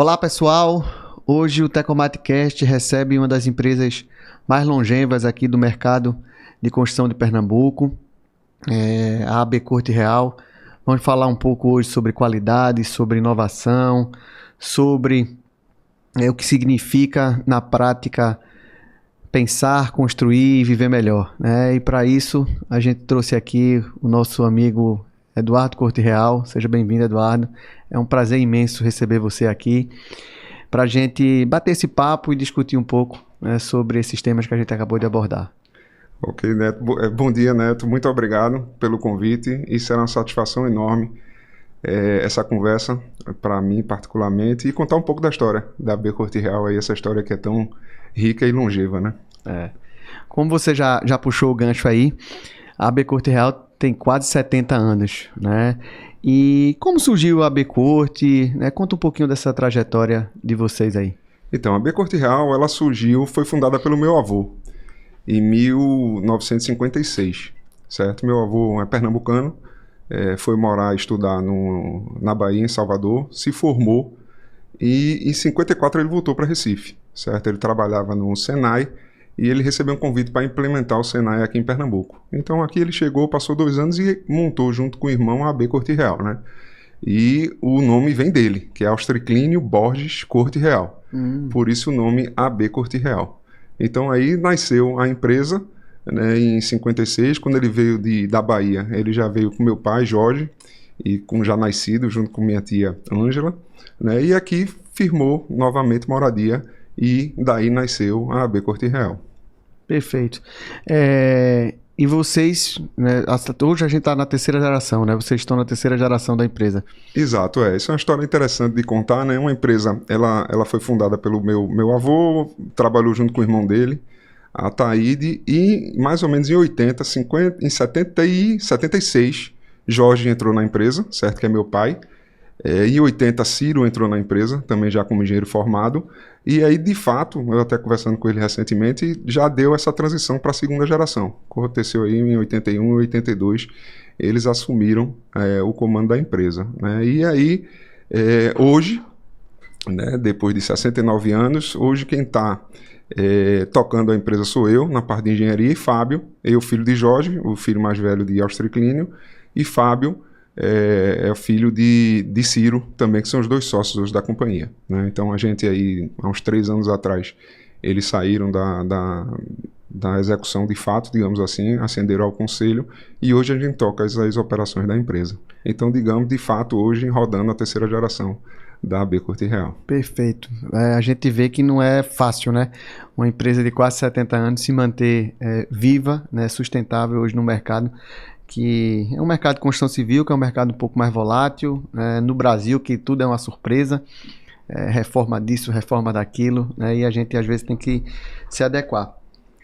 Olá pessoal, hoje o Tecomatecast recebe uma das empresas mais longevas aqui do mercado de construção de Pernambuco, a AB Corte Real. Vamos falar um pouco hoje sobre qualidade, sobre inovação, sobre o que significa na prática pensar, construir e viver melhor, né? E para isso a gente trouxe aqui o nosso amigo Eduardo Corte Real. Seja bem-vindo, Eduardo. É um prazer imenso receber você aqui para a gente bater esse papo e discutir um pouco, né, sobre esses temas que a gente acabou de abordar. Ok, Neto. Bom dia, Neto. Muito obrigado pelo convite. Isso era uma satisfação enorme, essa conversa, para mim particularmente, e contar um pouco da história da AB Corte Real, aí, essa história que é tão rica e longeva, né? Como você já puxou o gancho aí, a AB Corte Real tem quase 70 anos, né? E como surgiu a AB Corte, né? Conta um pouquinho dessa trajetória de vocês aí. Então, a AB Corte Real, ela foi fundada pelo meu avô, em 1956, certo? Meu avô é pernambucano, foi morar, estudar na Bahia, em Salvador, se formou e em 54 ele voltou para Recife, certo? Ele trabalhava no Senai e ele recebeu um convite para implementar o Senai aqui em Pernambuco. Então aqui ele chegou, passou 2 anos e montou junto com o irmão a AB Corte Real, né? E o nome vem dele, que é Austriclínio Borges Corte Real. Por isso o nome AB Corte Real. Então aí nasceu a empresa, né, em 56, quando ele veio da Bahia. Ele já veio com meu pai, Jorge, e com já nascido, junto com minha tia, Ângela, né, e aqui firmou novamente moradia, e daí nasceu a AB Corte Real. Perfeito. E vocês, né, hoje a gente está na terceira geração, né? Vocês estão na terceira geração da empresa. Exato, isso é uma história interessante de contar, né? Uma empresa, ela foi fundada pelo meu avô, trabalhou junto com o irmão dele, a Taíde, e mais ou menos em 76, Jorge entrou na empresa, certo? Que é meu pai. Em 80, Ciro entrou na empresa, também já como engenheiro formado, e aí, de fato, eu até conversando com ele recentemente, já deu essa transição para a segunda geração. Aconteceu aí em 81 e 82, eles assumiram o comando da empresa, né? E aí, hoje, né, depois de 69 anos, hoje quem está tocando a empresa sou eu, na parte de engenharia, e Fábio, eu filho de Jorge, o filho mais velho de Austriclínio, e Fábio é o filho de Ciro também, que são os 2 sócios hoje da companhia, né? Então a gente aí, há uns 3 anos atrás, eles saíram da execução de fato, digamos assim, ascenderam ao conselho, e hoje a gente toca as operações da empresa. Então, digamos, de fato, hoje rodando a terceira geração da AB Corte Real. Perfeito. A gente vê que não é fácil, né? Uma empresa de quase 70 anos se manter viva, né, sustentável hoje no mercado, que é um mercado de construção civil, que é um mercado um pouco mais volátil, no Brasil, que tudo é uma surpresa, reforma disso, reforma daquilo, né, e a gente às vezes tem que se adequar.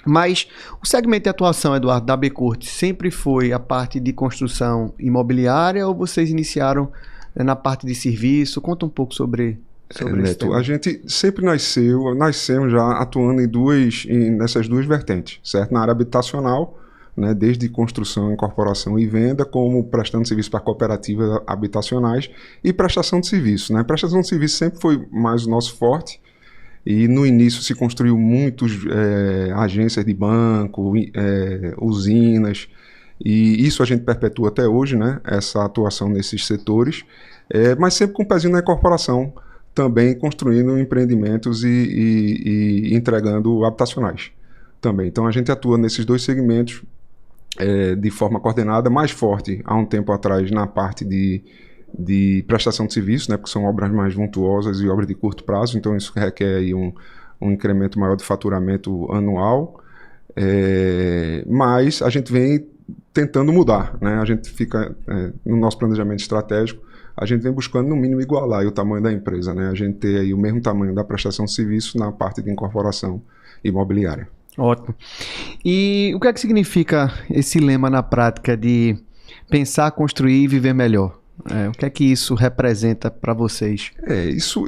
Mas o segmento de atuação, Eduardo, da AB Corte sempre foi a parte de construção imobiliária, ou vocês iniciaram na parte de serviço? Conta um pouco sobre isso. A gente sempre nascemos já atuando nessas duas vertentes, certo? Na área habitacional, né, desde construção, incorporação e venda, como prestando serviço para cooperativas habitacionais e prestação de serviço, né? Prestação de serviço sempre foi mais o nosso forte, e no início se construiu muitas agências de banco, usinas, e isso a gente perpetua até hoje, né? Essa atuação nesses setores, mas sempre com um pezinho na incorporação, também construindo empreendimentos e entregando habitacionais também. Então a gente atua nesses 2 segmentos de forma coordenada, mais forte há um tempo atrás na parte de prestação de serviço, né, porque são obras mais vultuosas e obras de curto prazo, então isso requer aí um incremento maior de faturamento anual, mas a gente vem tentando mudar, né? A gente fica, no nosso planejamento estratégico, a gente vem buscando no mínimo igualar o tamanho da empresa, né? A gente ter aí o mesmo tamanho da prestação de serviço na parte de incorporação imobiliária. Ótimo. E o que é que significa esse lema na prática de pensar, construir e viver melhor? O que é que isso representa para vocês?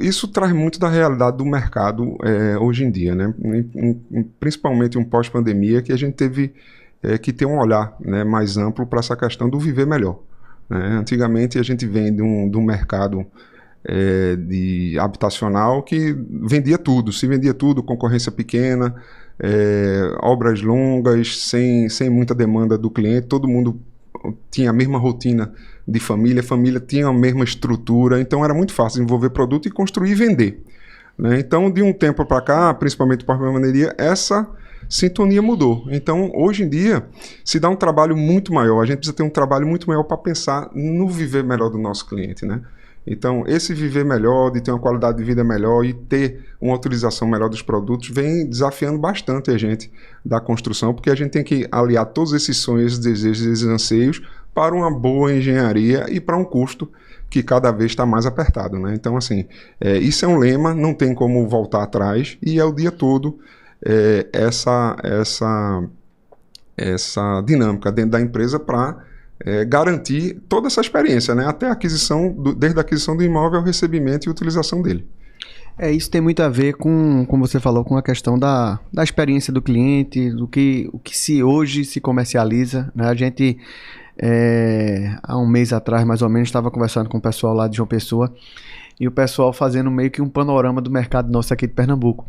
Isso traz muito da realidade do mercado hoje em dia, né? Principalmente um pós-pandemia, que a gente teve que ter um olhar, né, mais amplo para essa questão do viver melhor, né? Antigamente a gente vem de um mercado de habitacional que vendia tudo, se vendia tudo, concorrência pequena, obras longas, sem muita demanda do cliente, todo mundo tinha a mesma rotina de família, a família tinha a mesma estrutura, então era muito fácil desenvolver produto e construir e vender, né? Então, de um tempo para cá, principalmente para a papel-maneiria, essa sintonia mudou. Então, hoje em dia, se dá um trabalho muito maior, a gente precisa ter um trabalho muito maior para pensar no viver melhor do nosso cliente, né? Então, esse viver melhor, de ter uma qualidade de vida melhor e ter uma utilização melhor dos produtos, vem desafiando bastante a gente da construção, porque a gente tem que aliar todos esses sonhos, desejos e esses anseios para uma boa engenharia e para um custo que cada vez está mais apertado, né? Então, assim, isso é um lema, não tem como voltar atrás, e é o dia todo essa dinâmica dentro da empresa para garantir toda essa experiência, né? Até a aquisição, desde a aquisição do imóvel, o recebimento e utilização dele. Isso tem muito a ver com, como você falou, com a questão da experiência do cliente, o que hoje se comercializa, né? A gente, há um mês atrás, mais ou menos, estava conversando com o pessoal lá de João Pessoa, e o pessoal fazendo meio que um panorama do mercado nosso aqui de Pernambuco,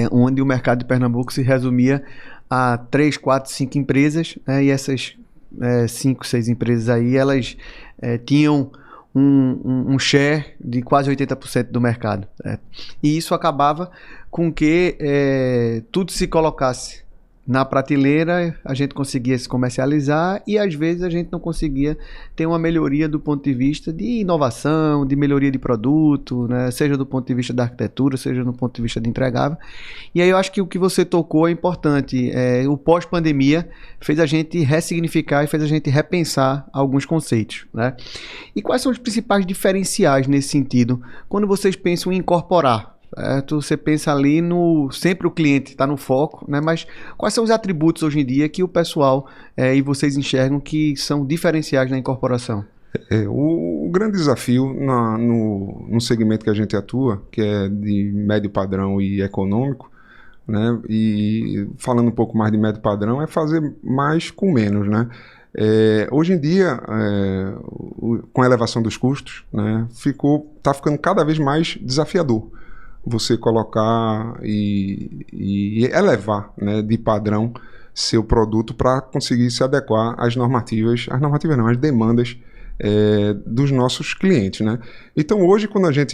onde o mercado de Pernambuco se resumia a 3, 4, 5 empresas, né? E essas 5, 6 empresas aí, elas tinham um share de quase 80% do mercado. E isso acabava com que tudo se colocasse na prateleira, a gente conseguia se comercializar e às vezes a gente não conseguia ter uma melhoria do ponto de vista de inovação, de melhoria de produto, né? Seja do ponto de vista da arquitetura, seja do ponto de vista de entregável. E aí eu acho que o que você tocou é importante. O pós-pandemia fez a gente ressignificar e fez a gente repensar alguns conceitos, né? E quais são os principais diferenciais nesse sentido quando vocês pensam em incorporar? Você pensa ali sempre o cliente está no foco, né? Mas quais são os atributos hoje em dia que o pessoal e vocês enxergam que são diferenciais na incorporação? O grande desafio no segmento que a gente atua, que é de médio padrão e econômico, né? E falando um pouco mais de médio padrão, é fazer mais com menos, né? Hoje em dia, com a elevação dos custos, né, está ficando cada vez mais desafiador você colocar e elevar, né, de padrão seu produto para conseguir se adequar às normativas não, às demandas dos nossos clientes, né? Então hoje,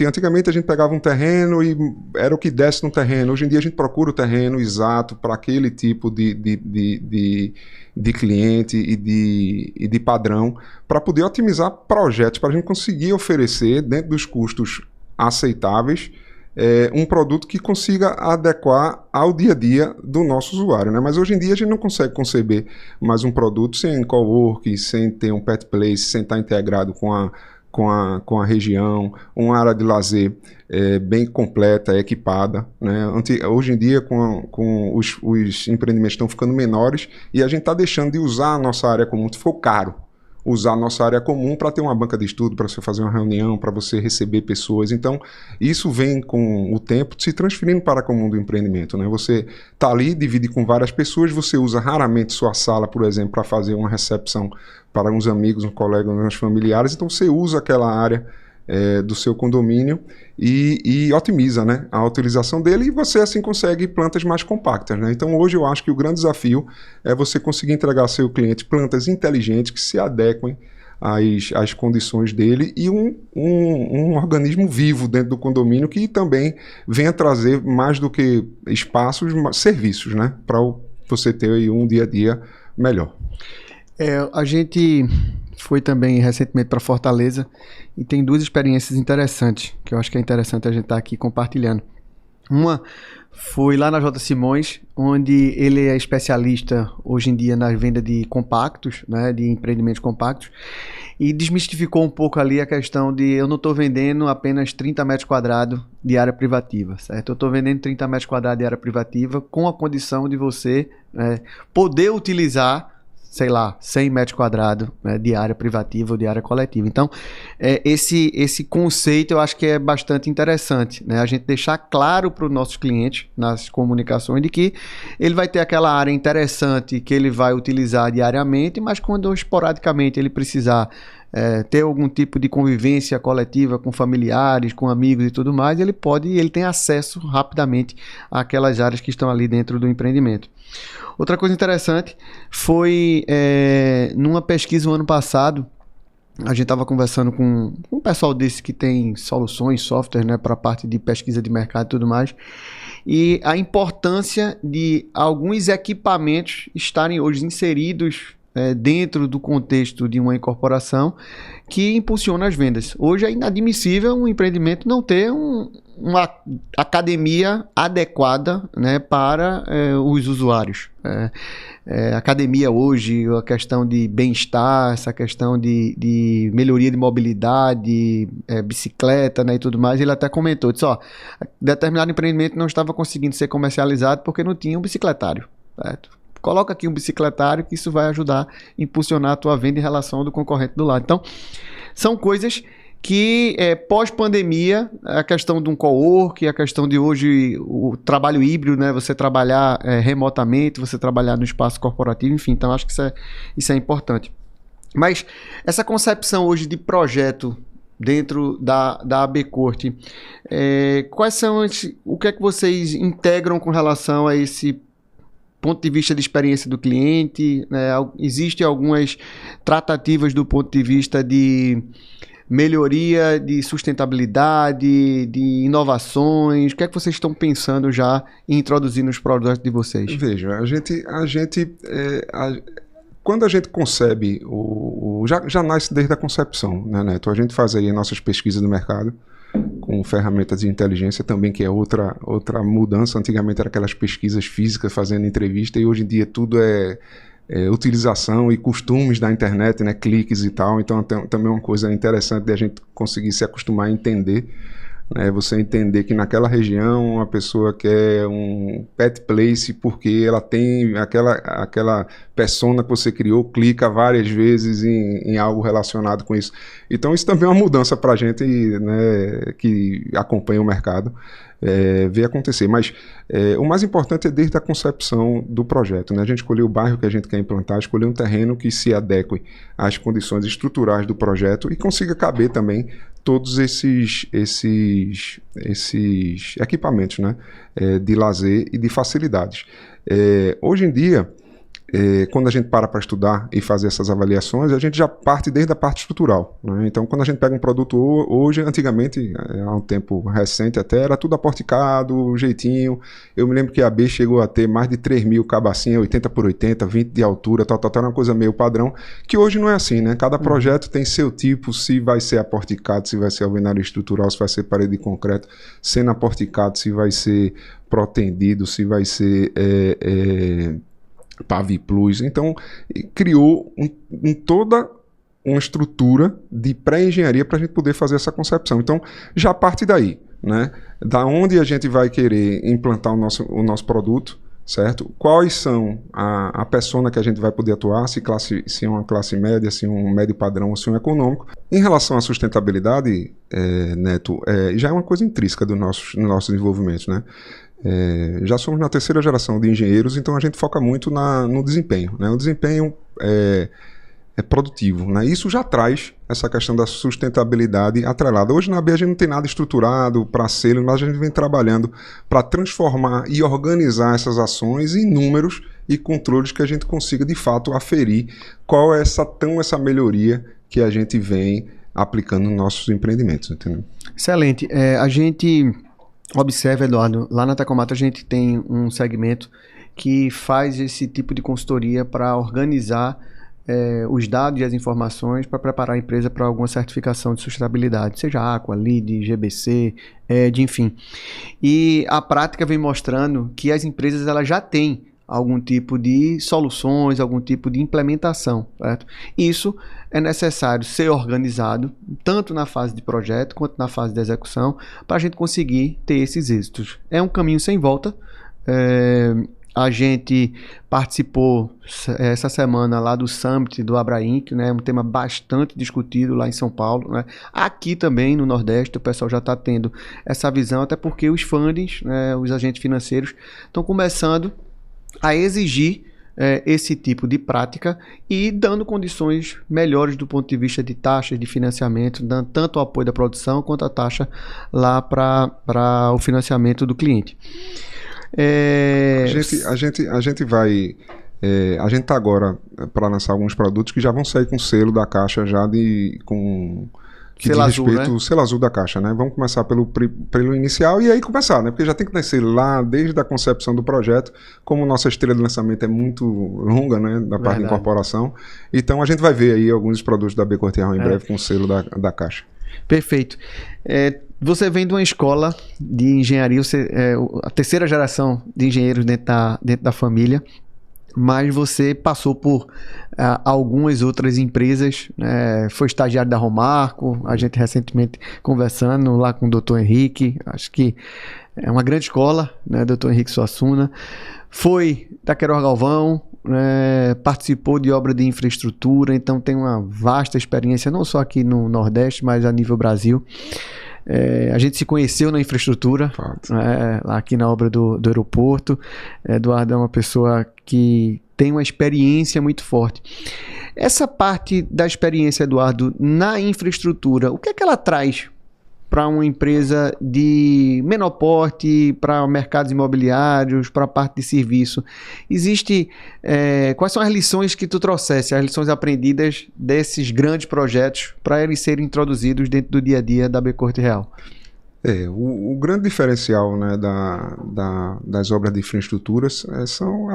antigamente a gente pegava um terreno e era o que desce no terreno. Hoje em dia a gente procura o terreno exato para aquele tipo de cliente e de padrão, para poder otimizar projetos, para a gente conseguir oferecer dentro dos custos aceitáveis um produto que consiga adequar ao dia a dia do nosso usuário, né? Mas hoje em dia a gente não consegue conceber mais um produto sem coworking, sem ter um pet place, sem estar integrado com a região, uma área de lazer bem completa, equipada, né? Hoje em dia, com os empreendimentos estão ficando menores e a gente está deixando de usar a nossa área comum, ficou caro usar a nossa área comum para ter uma banca de estudo, para você fazer uma reunião, para você receber pessoas. Então, isso vem com o tempo se transferindo para o mundo do empreendimento, né? Você está ali, divide com várias pessoas, você usa raramente sua sala, por exemplo, para fazer uma recepção para uns amigos, um colega, uns familiares. Então, você usa aquela área do seu condomínio e otimiza, né, a utilização dele, e você assim consegue plantas mais compactas, né? Então hoje eu acho que o grande desafio é você conseguir entregar ao seu cliente plantas inteligentes que se adequem às condições dele e um organismo vivo dentro do condomínio que também venha trazer mais do que espaços, serviços, né, para você ter aí um dia a dia melhor. A gente foi também recentemente para Fortaleza e tem 2 experiências interessantes, que eu acho que é interessante a gente estar aqui compartilhando. Uma foi lá na J. Simões, onde ele é especialista hoje em dia na venda de compactos, né, de empreendimentos compactos, e desmistificou um pouco ali a questão de eu não estou vendendo apenas 30 metros quadrados de área privativa, certo? Eu estou vendendo 30 metros quadrados de área privativa com a condição de você poder utilizar, sei lá, 100 metros quadrados, né, de área privativa ou de área coletiva. Então, esse conceito eu acho que é bastante interessante, né? A gente deixar claro para os nossos clientes nas comunicações de que ele vai ter aquela área interessante que ele vai utilizar diariamente, mas quando esporadicamente ele precisar ter algum tipo de convivência coletiva com familiares, com amigos e tudo mais, ele tem acesso rapidamente àquelas áreas que estão ali dentro do empreendimento. Outra coisa interessante foi numa pesquisa no ano passado, a gente estava conversando com um pessoal desse que tem soluções, software, né, para a parte de pesquisa de mercado e tudo mais, e a importância de alguns equipamentos estarem hoje inseridos dentro do contexto de uma incorporação que impulsiona as vendas. Hoje é inadmissível um empreendimento não ter uma academia adequada, né, para os usuários. Academia hoje, a questão de bem-estar, essa questão de melhoria de mobilidade, bicicleta, né, e tudo mais, ele até comentou, disse, determinado empreendimento não estava conseguindo ser comercializado porque não tinha um bicicletário, certo? Coloca aqui um bicicletário que isso vai ajudar a impulsionar a tua venda em relação ao do concorrente do lado. Então, são coisas que pós-pandemia, a questão de um co-work, a questão de hoje o trabalho híbrido, né? Você trabalhar remotamente, você trabalhar no espaço corporativo, enfim, então acho que isso é importante. Mas essa concepção hoje de projeto dentro da AB Corte, quais são o que é que vocês integram com relação a esse ponto de vista de experiência do cliente, né? Existem algumas tratativas do ponto de vista de melhoria, de sustentabilidade, de inovações. O que é que vocês estão pensando já em introduzir nos projetos de vocês? Veja, quando a gente concebe, já nasce desde a concepção, né, Neto? A gente faz aí nossas pesquisas no mercado, com ferramentas de inteligência também, que é outra mudança. Antigamente eram aquelas pesquisas físicas fazendo entrevista, e hoje em dia tudo é utilização e costumes da internet, né, cliques e tal. Então também é uma coisa interessante de a gente conseguir se acostumar a entender, né, você entender que naquela região a pessoa quer um pet place porque ela tem aquela persona que você criou, clica várias vezes em algo relacionado com isso. Então isso também é uma mudança para a gente, né, que acompanha o mercado, ver acontecer. Mas o mais importante é desde a concepção do projeto, né? A gente escolher o bairro que a gente quer implantar, escolher um terreno que se adeque às condições estruturais do projeto e consiga caber também todos esses equipamentos, né, de lazer e de facilidades. Hoje em dia, quando a gente para estudar e fazer essas avaliações, a gente já parte desde a parte estrutural, né? Então, quando a gente pega um produto hoje, antigamente, há um tempo recente até, era tudo aporticado, jeitinho. Eu me lembro que a AB chegou a ter mais de 3.000 cabacinhas, 80 por 80, 20 de altura, tal, era uma coisa meio padrão, que hoje não é assim, né? Cada projeto tem seu tipo, se vai ser aporticado, se vai ser alvenaria estrutural, se vai ser parede de concreto, sendo aporticado, se vai ser protendido, se vai ser Pavi Plus. Então criou toda uma estrutura de pré-engenharia para a gente poder fazer essa concepção. Então já parte daí, né? Da onde a gente vai querer implantar o nosso produto, certo? Quais são a persona que a gente vai poder atuar, se é uma classe média, se é um médio padrão ou se é um econômico. Em relação à sustentabilidade, Neto, já é uma coisa intrínseca do nosso desenvolvimento, né? Já somos na terceira geração de engenheiros, então a gente foca muito no desempenho, né? O desempenho é produtivo, né? Isso já traz essa questão da sustentabilidade atrelada. Hoje na AB a gente não tem nada estruturado para selo, mas a gente vem trabalhando para transformar e organizar essas ações em números e controles que a gente consiga de fato aferir qual é essa melhoria que a gente vem aplicando nos nossos empreendimentos, entendeu? Excelente. A gente observa, Eduardo, lá na Tecomata a gente tem um segmento que faz esse tipo de consultoria para organizar os dados e as informações para preparar a empresa para alguma certificação de sustentabilidade, seja Aqua, LEED, GBC, enfim. E a prática vem mostrando que as empresas elas já têm algum tipo de soluções, algum tipo de implementação, certo? Isso é necessário ser organizado, tanto na fase de projeto quanto na fase de execução, para a gente conseguir ter esses êxitos. É um caminho sem volta. A gente participou essa semana lá do Summit do Abrainc, né? Um tema bastante discutido lá em São Paulo, né? Aqui também no Nordeste o pessoal já está tendo essa visão, até porque os fundings, né, os agentes financeiros estão começando a exigir esse tipo de prática e dando condições melhores do ponto de vista de taxas de financiamento, dando tanto o apoio da produção quanto a taxa lá para o financiamento do cliente. A gente vai... a gente está agora para lançar alguns produtos que já vão sair com selo da Caixa já com selo azul, respeito, né? Selo azul da Caixa, né? Vamos começar pelo inicial e aí começar, né? Porque já tem que nascer lá desde a concepção do projeto, como nossa esteira de lançamento é muito longa, né? Da parte de incorporação. Então a gente vai ver aí alguns produtos da B Corte Real em breve com o selo da Caixa. Perfeito. Você vem de uma escola de engenharia, a terceira geração de engenheiros dentro da família, mas você passou por algumas outras empresas, foi estagiário da Romarco, a gente recentemente conversando lá com o Dr. Henrique, acho que é uma grande escola, né, Dr. Henrique Suassuna, foi da Queiroz Galvão, participou de obra de infraestrutura, então tem uma vasta experiência, não só aqui no Nordeste, mas a nível Brasil. A gente se conheceu na infraestrutura, lá aqui na obra do aeroporto. Eduardo é uma pessoa que tem uma experiência muito forte. Essa parte da experiência, Eduardo, na infraestrutura, o que é que ela traz para uma empresa de menor porte, para mercados imobiliários, para a parte de serviço? Quais são as lições que tu trouxesse, as lições aprendidas desses grandes projetos para eles serem introduzidos dentro do dia a dia da B Corte Real? O grande diferencial, né, das obras de infraestruturas são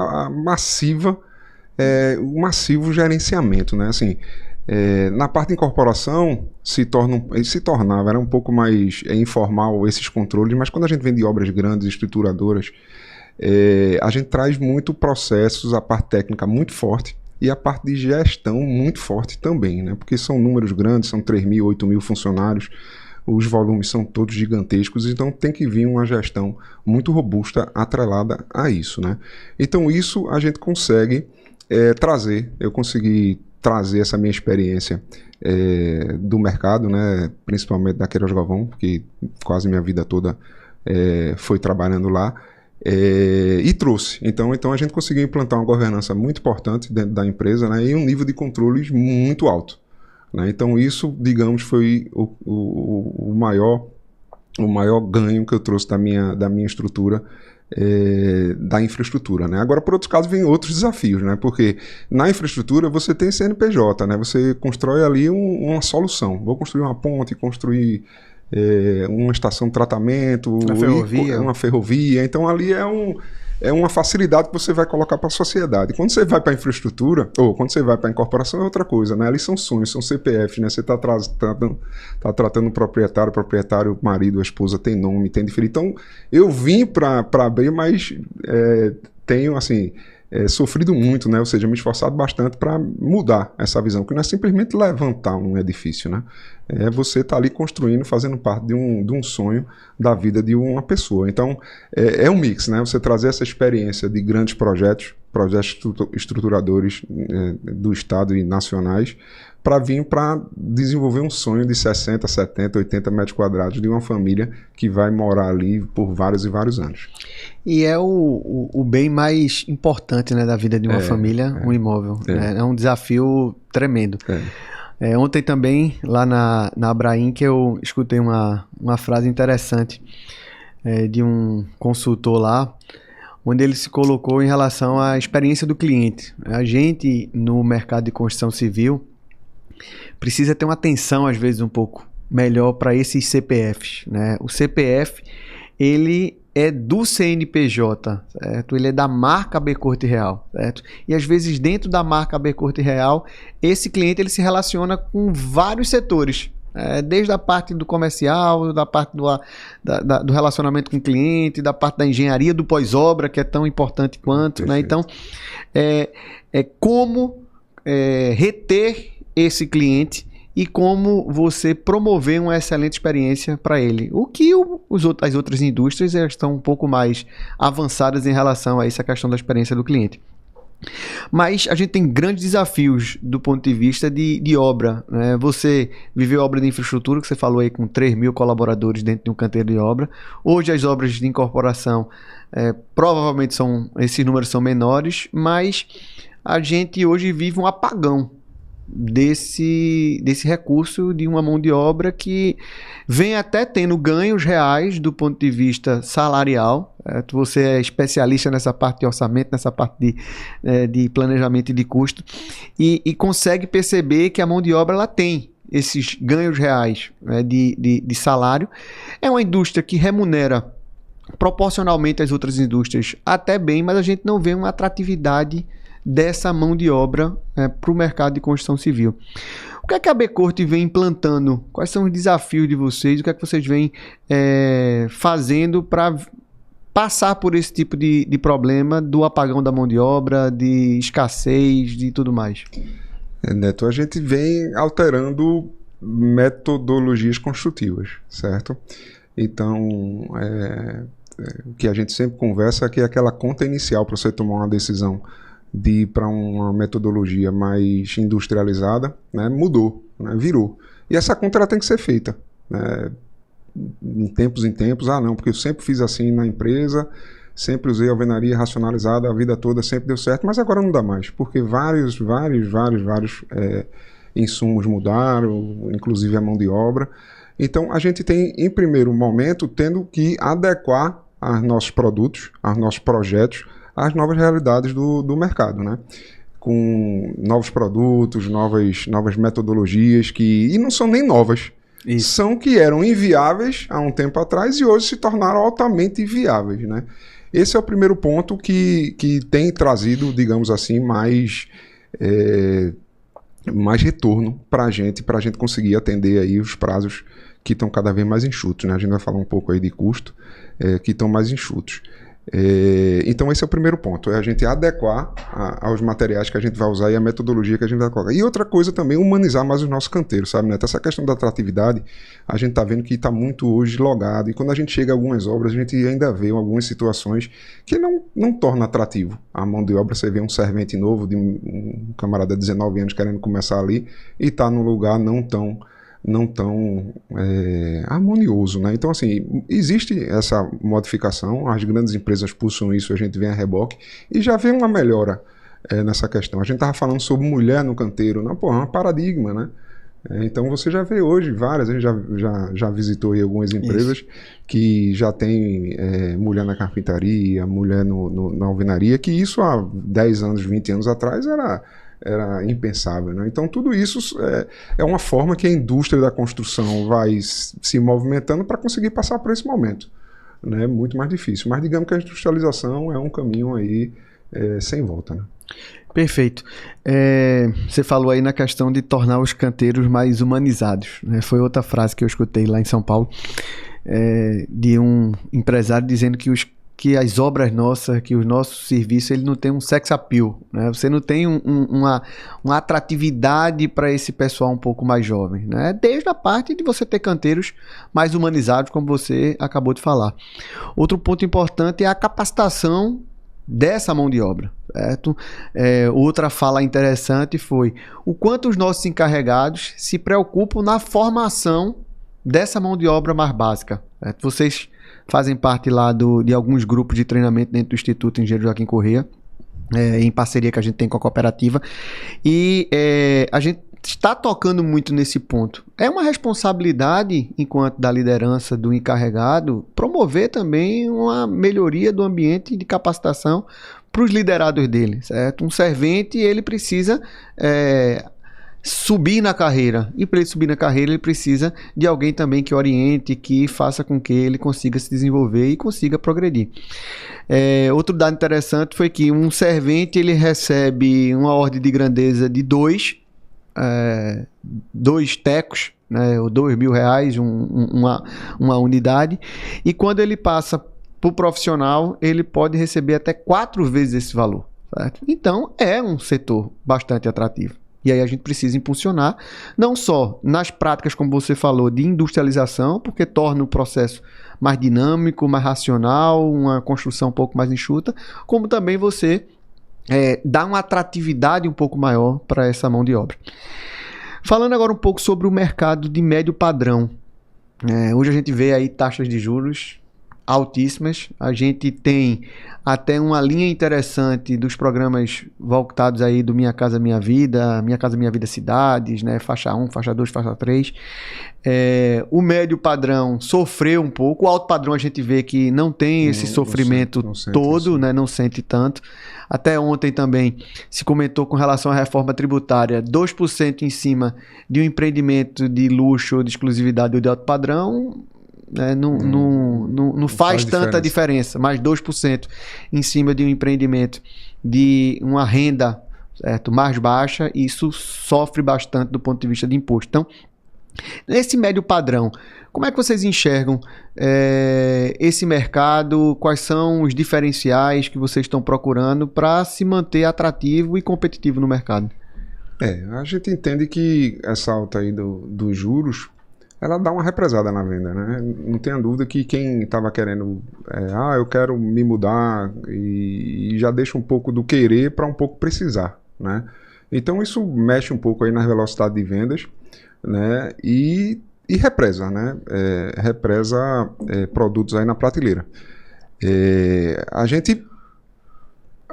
o massivo gerenciamento, né? Assim, na parte de incorporação se tornava, era um pouco mais informal esses controles, mas quando a gente vem de obras grandes, estruturadoras, a gente traz muito processos, a parte técnica muito forte e a parte de gestão muito forte também, né? Porque são números grandes, são 3.000, 8.000 funcionários, os volumes são todos gigantescos, então tem que vir uma gestão muito robusta atrelada a isso, né? Então isso a gente consegue trazer, eu consegui trazer essa minha experiência do mercado, né, principalmente da Queiroz Galvão, que quase minha vida toda foi trabalhando lá, e trouxe. Então a gente conseguiu implantar uma governança muito importante dentro da empresa, né, e um nível de controles muito alto, né? Então isso, digamos, foi o maior ganho que eu trouxe da minha estrutura, da infraestrutura, né? Agora, por outros casos, vem outros desafios, né? Porque na infraestrutura você tem CNPJ, né? Você constrói ali uma solução. Vou construir uma ponte, construir uma estação de tratamento, uma ferrovia. Então ali é uma facilidade que você vai colocar para a sociedade. Quando você vai para a infraestrutura, ou quando você vai para a incorporação, é outra coisa, né? Ali são sonhos, são CPFs, né? Você está tratando o proprietário, o marido, a esposa, tem nome, tem diferente. Então, eu vim para abrir, mas tenho, assim, sofrido muito, né? Ou seja, me esforçado bastante para mudar essa visão, que não é simplesmente levantar um edifício, né? Você estar ali construindo, fazendo parte de um sonho da vida de uma pessoa. Então, é um mix, né? Você trazer essa experiência de grandes projetos estruturadores do Estado e nacionais, para vir para desenvolver um sonho de 60, 70, 80 metros quadrados de uma família que vai morar ali por vários e vários anos. E é o bem mais importante, né, da vida de uma família, um imóvel. É um desafio tremendo. Ontem também, lá na Abraim, que eu escutei uma frase interessante de um consultor lá, onde ele se colocou em relação à experiência do cliente. A gente, no mercado de construção civil, precisa ter uma atenção, às vezes, um pouco melhor para esses CPFs, né? O CPF, ele é do CNPJ, certo? Ele é da marca B Corte Real, certo? E, às vezes, dentro da marca B Corte Real, esse cliente ele se relaciona com vários setores, desde a parte do comercial, da parte do relacionamento com o cliente, da parte da engenharia do pós-obra, que é tão importante quanto, né? Então, como reter esse cliente e como você promover uma excelente experiência para ele. O que as outras indústrias estão um pouco mais avançadas em relação a essa questão da experiência do cliente. Mas a gente tem grandes desafios do ponto de vista de obra, né? Você viveu obra de infraestrutura, que você falou aí com 3 mil colaboradores dentro de um canteiro de obra. Hoje as obras de incorporação provavelmente esses números são menores, mas a gente hoje vive um apagão desse recurso de uma mão de obra que vem até tendo ganhos reais do ponto de vista salarial. Você é especialista nessa parte de orçamento, nessa parte de planejamento e de custo, e consegue perceber que a mão de obra ela tem esses ganhos reais de salário. É uma indústria que remunera proporcionalmente às outras indústrias até bem, mas a gente não vê uma atratividade dessa mão de obra para o mercado de construção civil. O que é que a AB Corte vem implantando? Quais são os desafios de vocês? O que é que vocês vêm fazendo para passar por esse tipo de problema do apagão da mão de obra, de escassez, de tudo mais? Neto, a gente vem alterando metodologias construtivas, certo? Então, o que a gente sempre conversa é que aquela conta inicial para você tomar uma decisão de ir para uma metodologia mais industrializada, né, mudou, né, virou. E essa conta ela tem que ser feita, né, em tempos, não, porque eu sempre fiz assim na empresa, sempre usei alvenaria racionalizada a vida toda, sempre deu certo, mas agora não dá mais, porque vários insumos mudaram, inclusive a mão de obra. Então a gente tem, em primeiro momento, tendo que adequar aos nossos produtos, aos nossos projetos, às novas realidades do mercado, né? Com novos produtos, novas metodologias e não são nem novas. Isso. São que eram inviáveis há um tempo atrás e hoje se tornaram altamente viáveis, né? Esse é o primeiro ponto que tem trazido, digamos assim, mais retorno para a gente conseguir atender aí os prazos que estão cada vez mais enxutos, né? A gente vai falar um pouco aí de custo, que estão mais enxutos. Então esse é o primeiro ponto, é a gente adequar aos materiais que a gente vai usar e a metodologia que a gente vai colocar. E outra coisa também, humanizar mais os nossos canteiros, sabe, né? Essa questão da atratividade, a gente está vendo que está muito hoje logado, e quando a gente chega a algumas obras, a gente ainda vê algumas situações que não torna atrativo a mão de obra. Você vê um servente novo, de um camarada de 19 anos querendo começar ali, e está num lugar não tão harmonioso, né? Então, assim, existe essa modificação, as grandes empresas pulsam isso, a gente vem a reboque, e já vem uma melhora nessa questão. A gente estava falando sobre mulher no canteiro, não, pô, é um paradigma, né? Então, você já vê hoje várias, a gente já visitou aí algumas empresas isso. Que já tem mulher na carpintaria, mulher na alvenaria, que isso há 10 anos, 20 anos atrás era impensável, né? Então tudo isso é uma forma que a indústria da construção vai se movimentando para conseguir passar por esse momento, né? Muito mais difícil, mas digamos que a industrialização é um caminho aí sem volta, né? Perfeito. Você falou aí na questão de tornar os canteiros mais humanizados, né? Foi outra frase que eu escutei lá em São Paulo, de um empresário dizendo que as obras nossas, que o nosso serviço, ele não tem um sex appeal, né? Você não tem uma atratividade para esse pessoal um pouco mais jovem, né? Desde a parte de você ter canteiros mais humanizados, como você acabou de falar. Outro ponto importante é a capacitação dessa mão de obra, certo? Outra fala interessante foi o quanto os nossos encarregados se preocupam na formação dessa mão de obra mais básica, certo? Vocês fazem parte lá de alguns grupos de treinamento dentro do Instituto Engenheiro Joaquim Corrêa, em parceria que a gente tem com a cooperativa, e a gente está tocando muito nesse ponto. É uma responsabilidade, enquanto da liderança do encarregado, promover também uma melhoria do ambiente de capacitação para os liderados dele, certo? Um servente, ele precisa subir na carreira, e para ele subir na carreira ele precisa de alguém também que oriente, que faça com que ele consiga se desenvolver e consiga progredir. Outro dado interessante foi que um servente ele recebe uma ordem de grandeza de 2 tecos, né, ou R$2.000, uma unidade, e quando ele passa para o profissional ele pode receber até 4 vezes esse valor, certo? Então é um setor bastante atrativo. E aí a gente precisa impulsionar, não só nas práticas, como você falou, de industrialização, porque torna o processo mais dinâmico, mais racional, uma construção um pouco mais enxuta, como também você dar uma atratividade um pouco maior para essa mão de obra. Falando agora um pouco sobre o mercado de médio padrão. Hoje a gente vê aí taxas de juros altíssimas. A gente tem até uma linha interessante dos programas voltados aí do Minha Casa Minha Vida, Minha Casa Minha Vida Cidades, né? Faixa 1, faixa 2, faixa 3. O médio padrão sofreu um pouco. O alto padrão a gente vê que não tem esse sofrimento todo, né? Não sente tanto. Até ontem também se comentou com relação à reforma tributária, 2% em cima de um empreendimento de luxo ou de exclusividade ou de alto padrão, né? Não faz tanta diferença, mas 2% em cima de um empreendimento de uma renda, certo, mais baixa, isso sofre bastante do ponto de vista de imposto. Então, nesse médio padrão, como é que vocês enxergam esse mercado? Quais são os diferenciais que vocês estão procurando para se manter atrativo e competitivo no mercado? A gente entende que essa alta aí dos juros, ela dá uma represada na venda, né? Não tenha dúvida que quem estava querendo, eu quero me mudar, e já deixa um pouco do querer para um pouco precisar, né? Então isso mexe um pouco aí na velocidade de vendas, né? E represa, né? Represa produtos aí na prateleira. A gente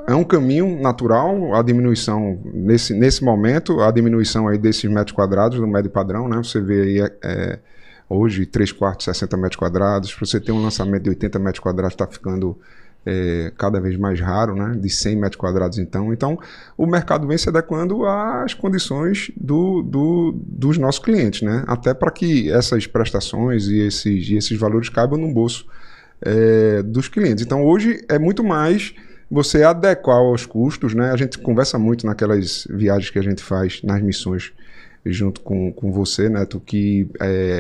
é um caminho natural a diminuição nesse momento, a diminuição aí desses metros quadrados no médio padrão, né? Você vê aí hoje 3 quartos, 60 metros quadrados. Para você ter um lançamento de 80 metros quadrados, está ficando cada vez mais raro, né? De 100 metros quadrados então o mercado vem se adequando às condições dos nossos clientes, né? Até para que essas prestações e esses valores caibam no bolso dos clientes. Então hoje é muito mais você adequar aos custos, né? A gente conversa muito naquelas viagens que a gente faz nas missões junto com você, Neto, que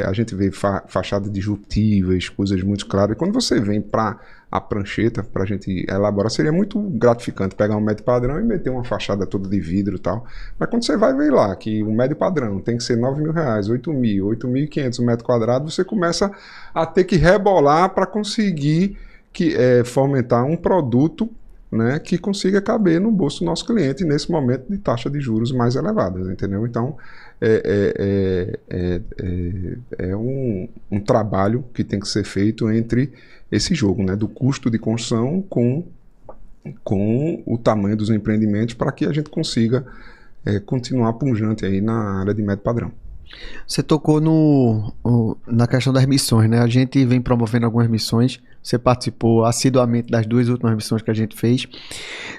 a gente vê fachadas disruptivas, coisas muito claras. E quando você vem para a prancheta, para a gente elaborar, seria muito gratificante pegar um médio padrão e meter uma fachada toda de vidro e tal. Mas quando você vai ver lá que o médio padrão tem que ser R$9.000, 8.000, 8.500 um metro quadrado, você começa a ter que rebolar para conseguir fomentar um produto, né, que consiga caber no bolso do nosso cliente nesse momento de taxa de juros mais elevadas, entendeu? Então, é um trabalho que tem que ser feito entre esse jogo, né, do custo de construção com o tamanho dos empreendimentos para que a gente consiga continuar pujante aí na área de médio padrão. Você tocou na questão das missões, né? A gente vem promovendo algumas missões. Você participou assiduamente das 2 últimas missões que a gente fez.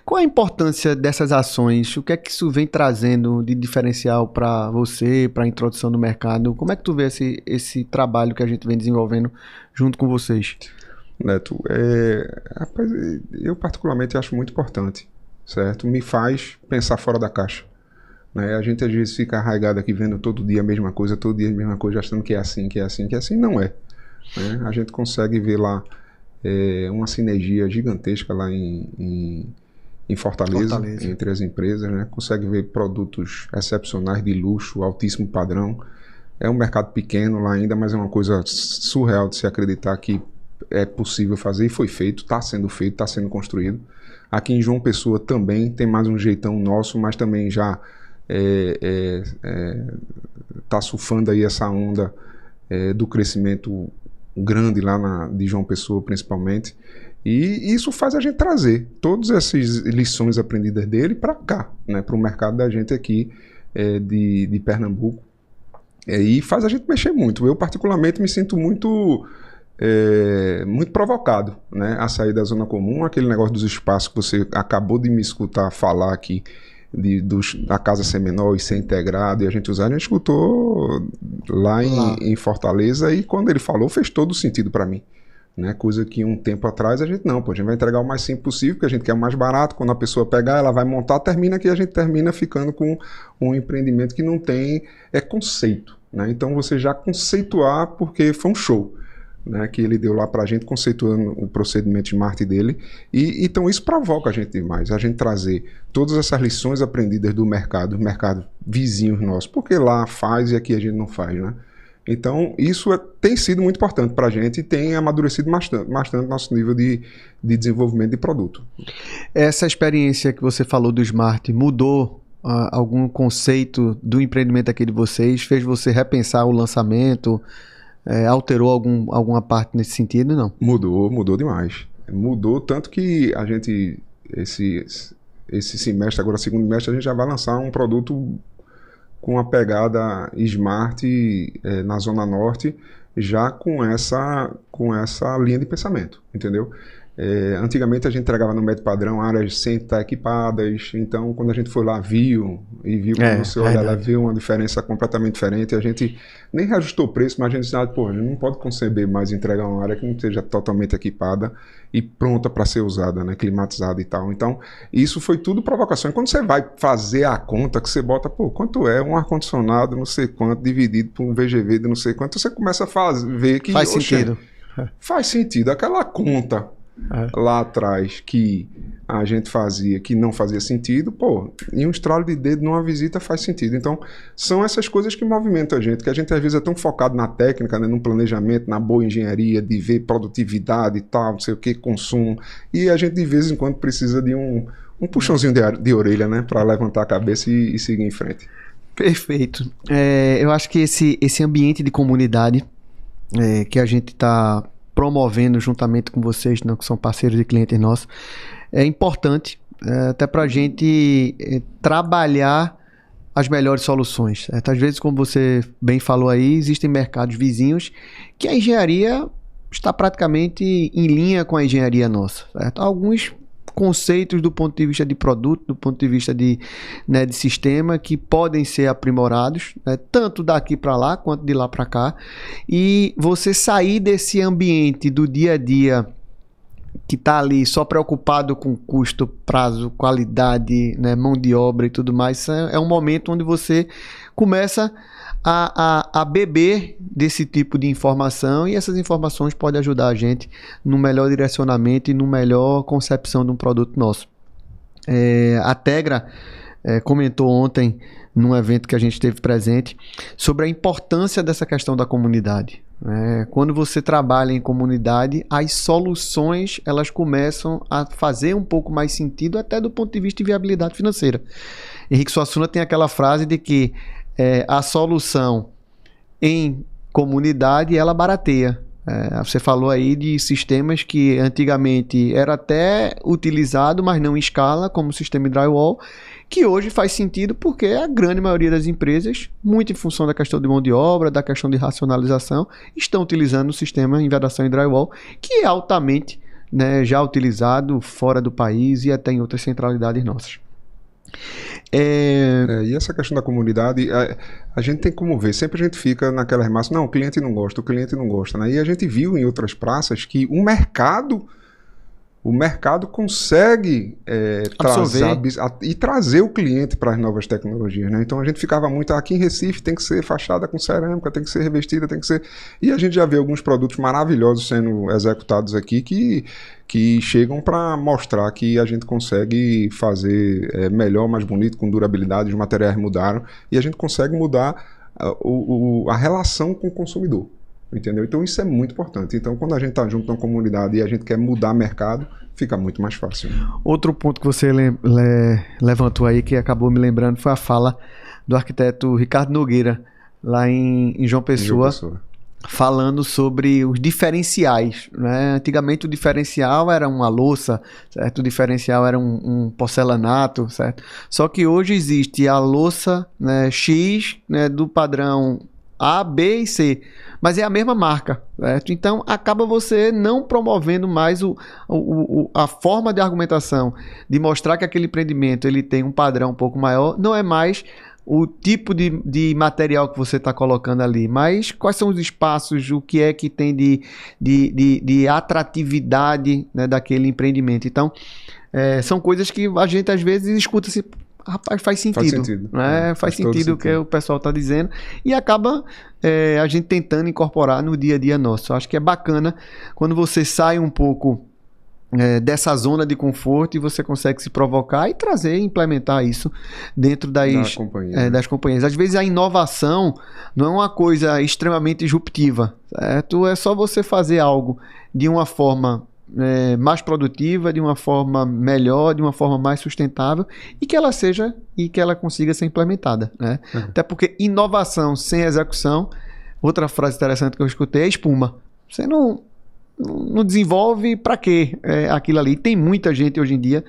Qual a importância dessas ações? O que é que isso vem trazendo de diferencial para você, para a introdução no mercado? Como é que tu vê esse trabalho que a gente vem desenvolvendo junto com vocês? Neto, rapaz, eu particularmente acho muito importante, certo? Me faz pensar fora da caixa. Né? A gente às vezes fica arraigado aqui vendo todo dia a mesma coisa, todo dia a mesma coisa, achando que é assim, que é assim, que é assim. Não é. Né? A gente consegue ver lá uma sinergia gigantesca lá em Fortaleza, entre as empresas, né? Consegue ver produtos excepcionais de luxo, altíssimo padrão. É um mercado pequeno lá ainda, mas é uma coisa surreal de se acreditar que é possível fazer, e foi feito, está sendo feito, está sendo construído. Aqui em João Pessoa também tem mais um jeitão nosso, mas também já está surfando aí essa onda do crescimento grande lá de João Pessoa principalmente, e isso faz a gente trazer todas essas lições aprendidas dele para cá, né, para o mercado da gente aqui de Pernambuco, e faz a gente mexer muito. Eu particularmente me sinto muito provocado, né, a sair da zona comum, aquele negócio dos espaços que você acabou de me escutar falar aqui, da casa ser menor e ser integrado, e a gente escutou lá em Fortaleza, e quando ele falou fez todo o sentido para mim, né? Coisa que um tempo atrás a gente vai entregar o mais simples possível, porque a gente quer o mais barato. Quando a pessoa pegar, ela vai montar, termina que a gente termina ficando com um empreendimento que não tem conceito, né? Então você já conceituar, porque foi um show, né, que ele deu lá pra gente, conceituando o procedimento de marketing dele, e então isso provoca a gente demais, a gente trazer todas essas lições aprendidas do mercado vizinhos nossos, porque lá faz e aqui a gente não faz, né? Então, isso tem sido muito importante para a gente e tem amadurecido bastante nosso nível de desenvolvimento de produto. Essa experiência que você falou do Smart mudou algum conceito do empreendimento aqui de vocês? Fez você repensar o lançamento? Alterou alguma parte nesse sentido? Não? Mudou demais. Mudou tanto que a gente, esse semestre, agora segundo semestre, a gente já vai lançar um produto com a pegada Smart na Zona Norte, já com essa linha de pensamento, entendeu? Antigamente a gente entregava no médio padrão áreas sem estar equipadas, então quando a gente foi lá viu quando você olha lá, viu uma diferença completamente diferente, a gente nem reajustou o preço, mas a gente disse, a gente não pode conceber mais entregar uma área que não esteja totalmente equipada e pronta para ser usada, né, climatizada e tal. Então isso foi tudo provocação. E quando você vai fazer a conta, que você bota, quanto é um ar-condicionado, não sei quanto, dividido por um VGV de não sei quanto, você começa a ver que... Faz sentido. Faz sentido. Aquela conta lá atrás que a gente fazia, que não fazia sentido, em um estralo de dedo numa visita faz sentido. Então, são essas coisas que movimentam a gente, que a gente às vezes é tão focado na técnica, né, no planejamento, na boa engenharia, de ver produtividade e tal, não sei o que, consumo, e a gente de vez em quando precisa de um puxãozinho de orelha, né, para levantar a cabeça e seguir em frente. Perfeito. Eu acho que esse ambiente de comunidade que a gente está promovendo juntamente com vocês, né, que são parceiros e clientes nossos, é importante até para a gente trabalhar as melhores soluções. Às vezes, como você bem falou aí, existem mercados vizinhos que a engenharia está praticamente em linha com a engenharia nossa. Certo? Alguns conceitos do ponto de vista de produto, do ponto de vista de sistema, que podem ser aprimorados, tanto daqui para lá quanto de lá para cá, e você sair desse ambiente do dia a dia que está ali só preocupado com custo, prazo, qualidade, né, mão de obra e tudo mais, é um momento onde você começa a beber desse tipo de informação, e essas informações podem ajudar a gente no melhor direcionamento e no melhor concepção de um produto nosso. A Tegra comentou ontem, num evento que a gente esteve presente, sobre a importância dessa questão da comunidade. Quando você trabalha em comunidade, as soluções elas começam a fazer um pouco mais sentido, até do ponto de vista de viabilidade financeira. Henrique Suassuna tem aquela frase de que a solução em comunidade ela barateia. Você falou aí de sistemas que antigamente era até utilizado, mas não em escala, como o sistema de drywall, que hoje faz sentido porque a grande maioria das empresas, muito em função da questão de mão de obra, da questão de racionalização, estão utilizando o sistema em vedação e drywall, que é altamente, né, já utilizado fora do país e até em outras centralidades nossas. E essa questão da comunidade, a gente tem como ver, sempre a gente fica naquela remassa, não, o cliente não gosta, né? E a gente viu em outras praças que o mercado consegue trazer o cliente para as novas tecnologias, né? Então a gente ficava muito, aqui em Recife tem que ser fachada com cerâmica, tem que ser revestida, tem que ser... E a gente já vê alguns produtos maravilhosos sendo executados aqui que chegam para mostrar que a gente consegue fazer melhor, mais bonito, com durabilidade, os materiais mudaram, e a gente consegue mudar a relação com o consumidor. Entendeu? Então isso é muito importante. Então quando a gente está junto na comunidade e a gente quer mudar mercado, fica muito mais fácil. Outro ponto que você levantou aí, que acabou me lembrando, foi a fala do arquiteto Ricardo Nogueira, lá em João Pessoa, falando sobre os diferenciais, né? Antigamente o diferencial era uma louça, certo? O diferencial era um porcelanato, certo? Só que hoje existe a louça, né, X, né, do padrão A, B e C, mas é a mesma marca, certo? Então acaba você não promovendo mais a forma de argumentação, de mostrar que aquele empreendimento ele tem um padrão um pouco maior, não é mais o tipo de material que você está colocando ali, mas quais são os espaços, o que é que tem de atratividade, né, daquele empreendimento. Então são coisas que a gente às vezes escuta assim, rapaz, faz sentido. Né? Faz sentido o que o pessoal está dizendo, e acaba a gente tentando incorporar no dia a dia nosso. Eu acho que é bacana quando você sai um pouco dessa zona de conforto e você consegue se provocar e trazer e implementar isso dentro das companhias. Às vezes a inovação não é uma coisa extremamente disruptiva, certo? É só você fazer algo de uma forma mais produtiva, de uma forma melhor, de uma forma mais sustentável e que ela consiga ser implementada, né? Até porque inovação sem execução, outra frase interessante que eu escutei é espuma. Você não desenvolve para quê aquilo ali. Tem muita gente hoje em dia,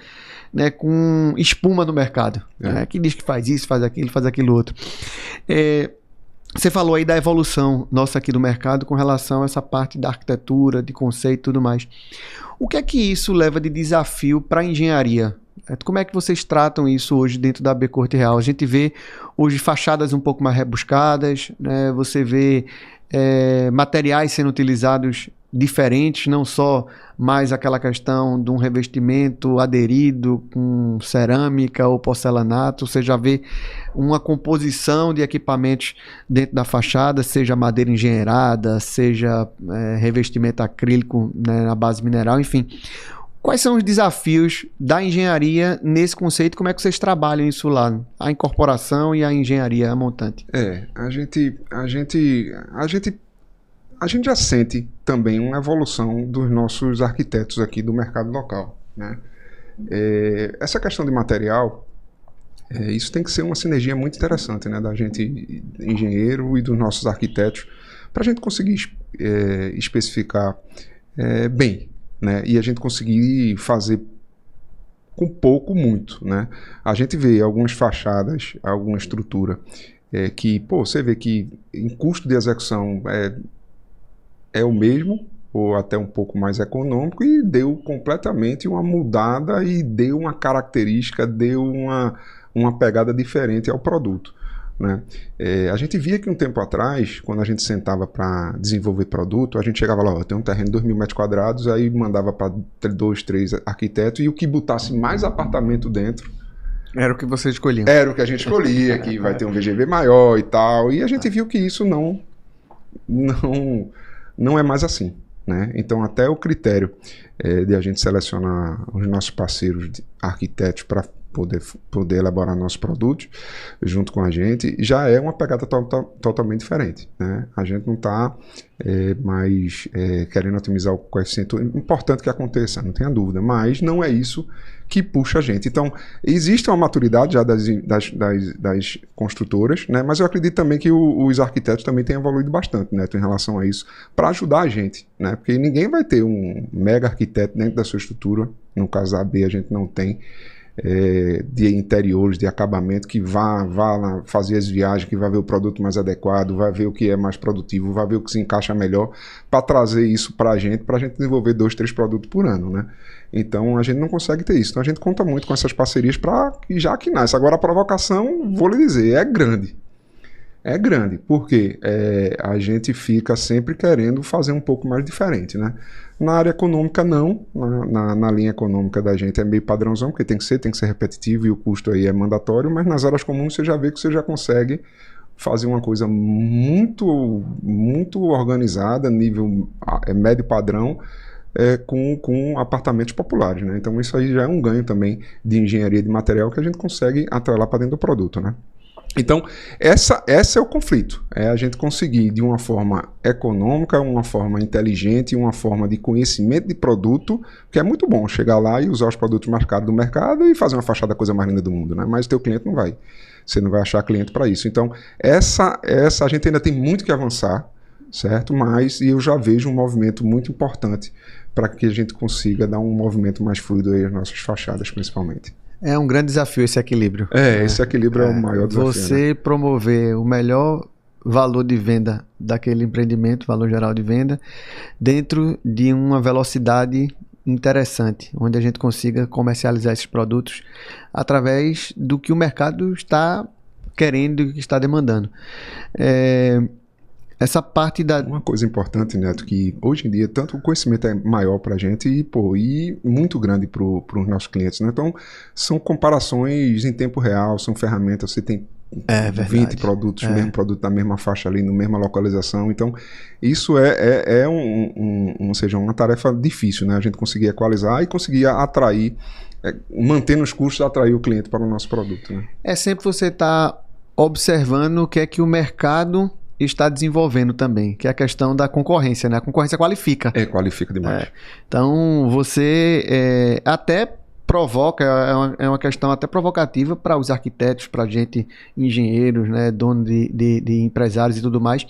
né, com espuma no mercado, né, que diz que faz isso, faz aquilo outro. Você falou aí da evolução nossa aqui do mercado com relação a essa parte da arquitetura, de conceito e tudo mais. O que é que isso leva de desafio para a engenharia? Como é que vocês tratam isso hoje dentro da AB Corte Real? A gente vê hoje fachadas um pouco mais rebuscadas, né? Você vê materiais sendo utilizados diferentes, não só mais aquela questão de um revestimento aderido com cerâmica ou porcelanato. Você já vê uma composição de equipamentos dentro da fachada, seja madeira engenheirada, seja revestimento acrílico, né, na base mineral, enfim. Quais são os desafios da engenharia nesse conceito? Como é que vocês trabalham isso lá? A incorporação e a engenharia montante. A gente já sente também uma evolução dos nossos arquitetos aqui do mercado local, né? Essa questão de material, isso tem que ser uma sinergia muito interessante, né, da gente, engenheiro, e dos nossos arquitetos, para a gente conseguir especificar bem, né, e a gente conseguir fazer com pouco, muito, né? A gente vê algumas fachadas, alguma estrutura que, você vê que em custo de execução é o mesmo, ou até um pouco mais econômico, e deu completamente uma mudada e deu uma característica, deu uma pegada diferente ao produto, né? A gente via que um tempo atrás, quando a gente sentava para desenvolver produto, a gente chegava lá, tem um terreno de 2.000 metros quadrados, aí mandava para 2, 3 arquitetos, e o que botasse mais apartamento dentro era o que você escolhia. Era o que a gente escolhia, que vai ter um VGV maior e tal, e a gente viu que isso não é mais assim, né? Então até o critério de a gente selecionar os nossos parceiros arquitetos para poder elaborar nossos produtos junto com a gente já é uma pegada totalmente diferente, né? A gente não está mais querendo otimizar o coeficiente, importante que aconteça, não tenha dúvida, mas não é isso que puxa a gente. Então, existe uma maturidade já das construtoras, né? Mas eu acredito também que os arquitetos também têm evoluído bastante, né, em relação a isso, para ajudar a gente, né? Porque ninguém vai ter um mega arquiteto dentro da sua estrutura, no caso da AB a gente não tem, de interiores, de acabamento, que vá lá fazer as viagens, que vai ver o produto mais adequado, vai ver o que é mais produtivo, vai ver o que se encaixa melhor, para trazer isso para a gente desenvolver 2, 3 produtos por ano, né? Então a gente não consegue ter isso. Então a gente conta muito com essas parcerias para que já que nasce. Agora a provocação, vou lhe dizer, é grande. É grande, porque a gente fica sempre querendo fazer um pouco mais diferente, né? Na área econômica não, na linha econômica da gente é meio padrãozão, porque tem que ser repetitivo e o custo aí é mandatório, mas nas áreas comuns você já vê que você já consegue fazer uma coisa muito, muito organizada, nível médio padrão, com apartamentos populares, né? Então isso aí já é um ganho também de engenharia de material que a gente consegue atrelar para dentro do produto, né? Então, essa é o conflito, é a gente conseguir de uma forma econômica, uma forma inteligente, uma forma de conhecimento de produto, que é muito bom chegar lá e usar os produtos mais caros do mercado e fazer uma fachada coisa mais linda do mundo, né? Mas o teu cliente não vai, você não vai achar cliente para isso. Então, essa a gente ainda tem muito que avançar, certo? Mas eu já vejo um movimento muito importante para que a gente consiga dar um movimento mais fluido aí às nossas fachadas, principalmente. É um grande desafio esse equilíbrio. Esse equilíbrio é o maior desafio. Você, né, promover o melhor valor de venda daquele empreendimento, valor geral de venda, dentro de uma velocidade interessante, onde a gente consiga comercializar esses produtos através do que o mercado está querendo e que está demandando. Essa parte da... Uma coisa importante, Neto, que hoje em dia tanto o conhecimento é maior para a gente e muito grande para os nossos clientes, né? Então, são comparações em tempo real, são ferramentas, você tem 20 produtos, o mesmo produto na mesma faixa ali, na mesma localização. Então, isso é ou seja, uma tarefa difícil, né? A gente conseguir equalizar e conseguir atrair, mantendo os custos, atrair o cliente para o nosso produto, né? É sempre você estar observando o que é que o mercado está desenvolvendo também, que é a questão da concorrência, né? A concorrência qualifica. Qualifica demais. Então, você até provoca, é uma questão até provocativa para os arquitetos, para a gente, engenheiros, né, dono de empresários e tudo mais,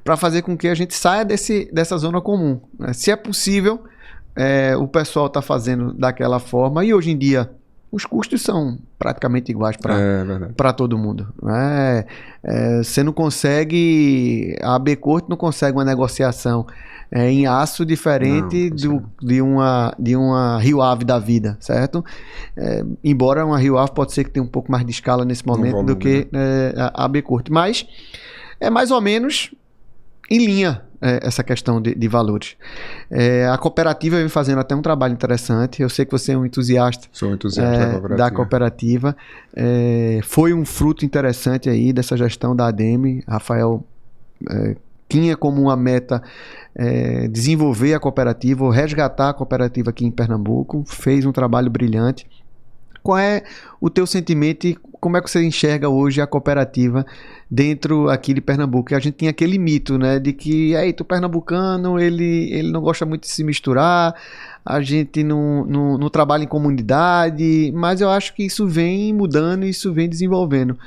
para fazer com que a gente saia dessa zona comum, né? Se é possível, o pessoal está fazendo daquela forma, e hoje em dia os custos são praticamente iguais para todo mundo, né? Você não consegue, a AB Corte não consegue uma negociação em aço diferente de uma Rio Ave da vida, certo? Embora uma Rio Ave pode ser que tenha um pouco mais de escala nesse momento volume, do que a AB Corte, mas é mais ou menos em linha essa questão de valores. A cooperativa vem fazendo até um trabalho interessante. Eu sei que você é um entusiasta. Sou um entusiasta da cooperativa. Foi um fruto interessante aí dessa gestão da ADEME. Rafael tinha como uma meta desenvolver a cooperativa, ou resgatar a cooperativa aqui em Pernambuco. Fez um trabalho brilhante. Qual é o teu sentimento e como é que você enxerga hoje a cooperativa dentro aqui de Pernambuco? E a gente tinha aquele mito, né, de que o pernambucano ele não gosta muito de se misturar, a gente não trabalha em comunidade, mas eu acho que isso vem mudando e isso vem desenvolvendo.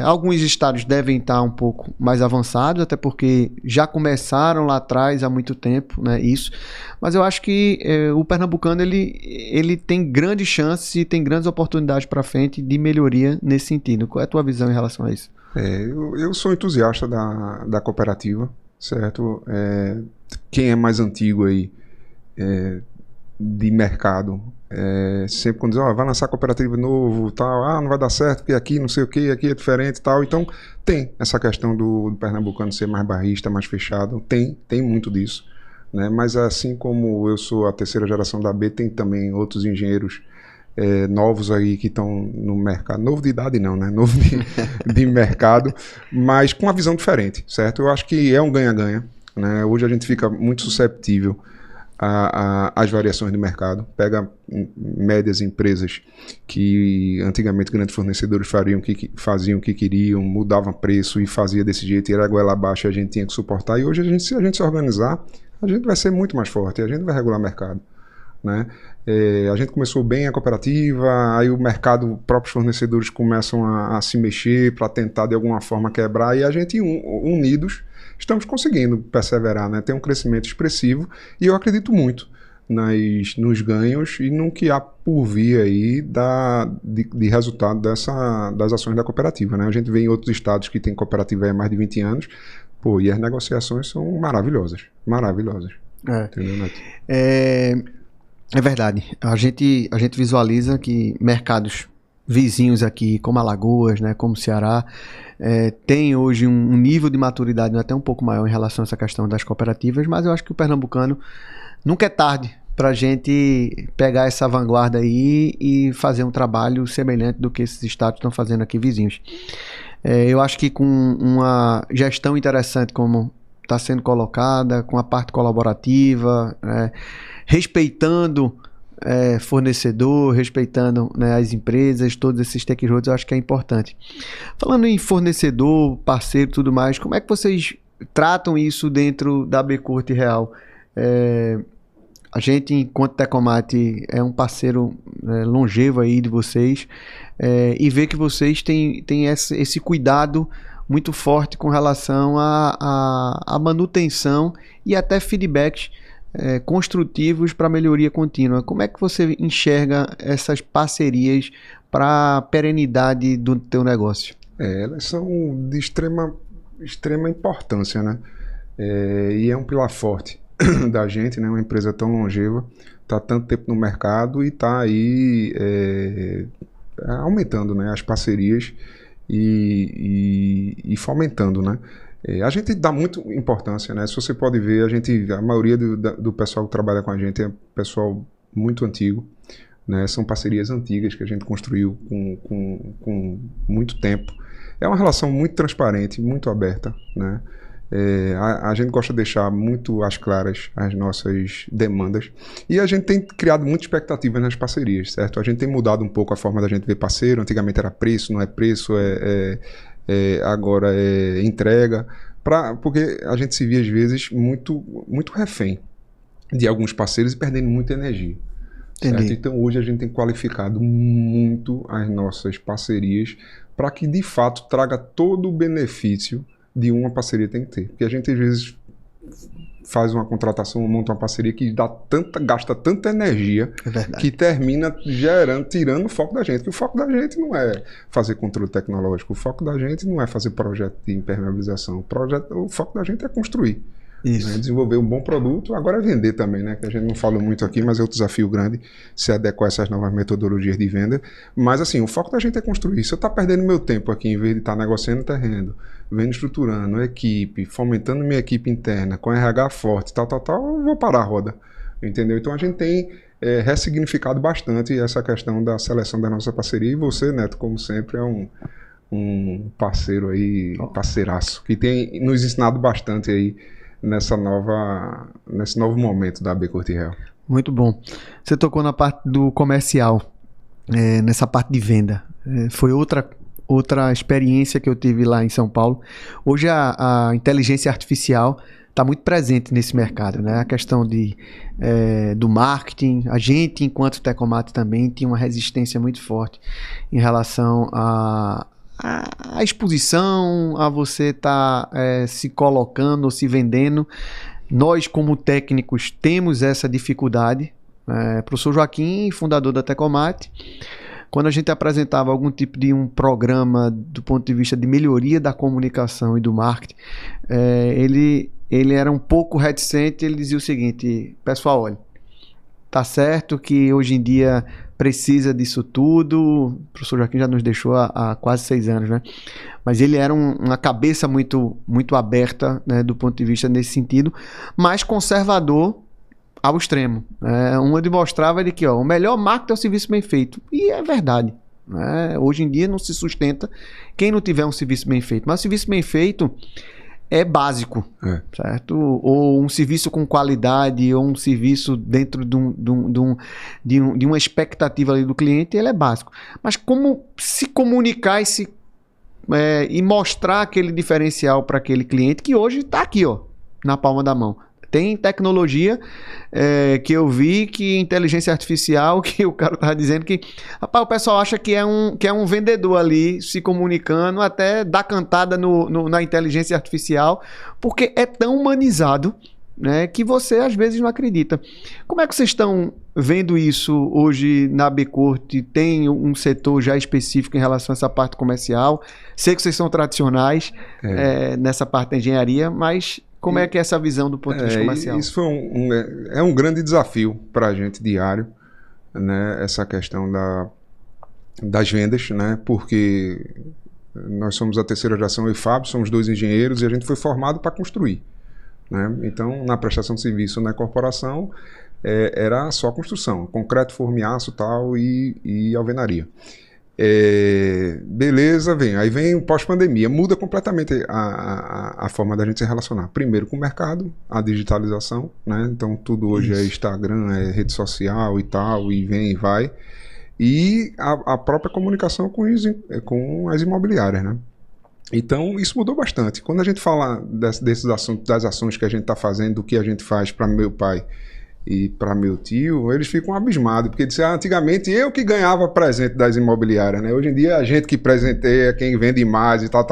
Alguns estados devem estar um pouco mais avançados, até porque já começaram lá atrás há muito tempo, né, isso. Mas eu acho que o pernambucano ele tem grandes chances e tem grandes oportunidades para frente de melhoria nesse sentido. Qual é a tua visão em relação a isso? Eu sou entusiasta da cooperativa, certo? Quem é mais antigo aí de mercado, sempre quando diz, vai lançar cooperativa novo, tal, não vai dar certo, porque aqui não sei o que, aqui é diferente e tal. Então tem essa questão do pernambucano ser mais barrista, mais fechado, tem muito disso, né? Mas assim como eu sou a terceira geração da B, tem também outros engenheiros novos aí que estão no mercado, novo de idade não, né? Novo de mercado, mas com uma visão diferente, certo? Eu acho que é um ganha-ganha, né? Hoje a gente fica muito susceptível às variações de mercado. Pega médias empresas que antigamente grandes fornecedores faziam o que queriam, mudavam preço e fazia desse jeito, e era goela abaixo, a gente tinha que suportar. E hoje se a gente se organizar, a gente vai ser muito mais forte, a gente vai regular o mercado, né? A gente começou bem a cooperativa, aí o mercado, próprios fornecedores começam a se mexer para tentar de alguma forma quebrar, e a gente unidos estamos conseguindo perseverar, né? Tem um crescimento expressivo e eu acredito muito nos ganhos e no que há por vir aí de resultado das ações da cooperativa, né? A gente vê em outros estados que tem cooperativa há mais de 20 anos, e as negociações são maravilhosas, maravilhosas. Entendeu, Neto? É verdade. A gente visualiza que mercados vizinhos aqui, como Alagoas, né, como Ceará, tem hoje um nível de maturidade até um pouco maior em relação a essa questão das cooperativas, mas eu acho que o pernambucano nunca é tarde para a gente pegar essa vanguarda aí e fazer um trabalho semelhante do que esses estados estão fazendo aqui vizinhos. Eu acho que com uma gestão interessante como está sendo colocada, com a parte colaborativa, respeitando fornecedor, respeitando, né, as empresas, todos esses stakeholders, eu acho que é importante. Falando em fornecedor, parceiro e tudo mais, como é que vocês tratam isso dentro da AB Corte Real? A gente, enquanto Tecomate, é um parceiro longevo aí de vocês, e vê que vocês têm esse cuidado muito forte com relação à manutenção e até feedbacks construtivos para melhoria contínua. Como é que você enxerga essas parcerias para a perenidade do teu negócio? Elas são de extrema importância, né? E é um pilar forte da gente, né? Uma empresa tão longeva, está tanto tempo no mercado e está aí aumentando, né, as parcerias e fomentando, né? A gente dá muita importância, né? Se você pode ver, a maioria do pessoal que trabalha com a gente é pessoal muito antigo, né? São parcerias antigas que a gente construiu com muito tempo. É uma relação muito transparente, muito aberta, né? A gente gosta de deixar muito às claras as nossas demandas e a gente tem criado muita expectativa nas parcerias, certo? A gente tem mudado um pouco a forma da gente ver parceiro. Antigamente era preço, não é preço, agora é entrega, porque a gente se via às vezes muito, muito refém de alguns parceiros e perdendo muita energia. Certo? Então hoje a gente tem qualificado muito as nossas parcerias para que de fato traga todo o benefício de uma parceria tem que ter. Porque a gente às vezes faz uma contratação, monta uma parceria que gasta tanta energia que termina tirando o foco da gente. Porque o foco da gente não é fazer controle tecnológico, o foco da gente não é fazer projeto de impermeabilização. O foco da gente é construir. Isso. Né? Desenvolver um bom produto, agora é vender também, né? Que a gente não fala muito aqui, mas é outro desafio grande se adequar a essas novas metodologias de venda. Mas assim, o foco da gente é construir. Se eu estar perdendo meu tempo aqui, em vez de estar negociando terreno, vendo estruturando equipe, fomentando minha equipe interna, com RH forte, tal, eu vou parar a roda. Entendeu? Então a gente tem ressignificado bastante essa questão da seleção da nossa parceria. E você, Neto, como sempre, é um parceiro aí, parceiraço, que tem nos ensinado bastante aí nesse novo momento da AB Corte Real. Muito bom. Você tocou na parte do comercial, nessa parte de venda. Foi outra experiência que eu tive lá em São Paulo. Hoje a inteligência artificial está muito presente nesse mercado, né? A questão do marketing. A gente, enquanto Tecomat, também tinha uma resistência muito forte em relação a exposição, a você estar se colocando ou se vendendo. Nós, como técnicos, temos essa dificuldade. Professor Joaquim, fundador da Tecomat, quando a gente apresentava algum tipo de um programa do ponto de vista de melhoria da comunicação e do marketing, ele era um pouco reticente. Ele dizia o seguinte: pessoal, olha, tá certo que hoje em dia precisa disso tudo. O professor Joaquim já nos deixou há quase 6 anos, né? Mas ele era uma cabeça muito, muito aberta, né, do ponto de vista nesse sentido, mas conservador ao extremo. Onde mostrava de que o melhor marketing é o serviço bem feito. E é verdade. Hoje em dia não se sustenta quem não tiver um serviço bem feito. Mas o serviço bem feito é básico, certo? Ou um serviço com qualidade, ou um serviço dentro de uma expectativa ali do cliente, ele é básico. Mas como se comunicar e mostrar aquele diferencial para aquele cliente que hoje está aqui, na palma da mão. Tem tecnologia que eu vi, que inteligência artificial, que o cara estava dizendo que, rapaz, o pessoal acha que é um vendedor ali se comunicando, até dá cantada na inteligência artificial, porque é tão humanizado, né, que você às vezes não acredita. Como é que vocês estão vendo isso hoje na AB Corte? Tem um setor já específico em relação a essa parte comercial? Sei que vocês são tradicionais nessa parte da engenharia, mas como é que é essa visão do ponto de vista comercial? Isso foi um grande desafio para a gente diário, né? Essa questão das vendas, né? Porque nós somos a terceira geração, eu e Fábio, somos 2 engenheiros e a gente foi formado para construir, né? Então, na prestação de serviço na corporação, era só construção, concreto, formiaço, tal, e alvenaria. Beleza, aí vem o pós-pandemia, muda completamente a forma da gente se relacionar. Primeiro com o mercado, a digitalização, né? Então tudo hoje é Instagram, é rede social e tal, e vem e vai. E a própria comunicação com as imobiliárias, né? Então isso mudou bastante. Quando a gente fala desses assuntos, das ações que a gente está fazendo, do que a gente faz para meu pai e para meu tio, eles ficam abismados, porque dizem, antigamente eu que ganhava presente das imobiliárias, né? Hoje em dia a gente que presenteia quem vende mais e tal.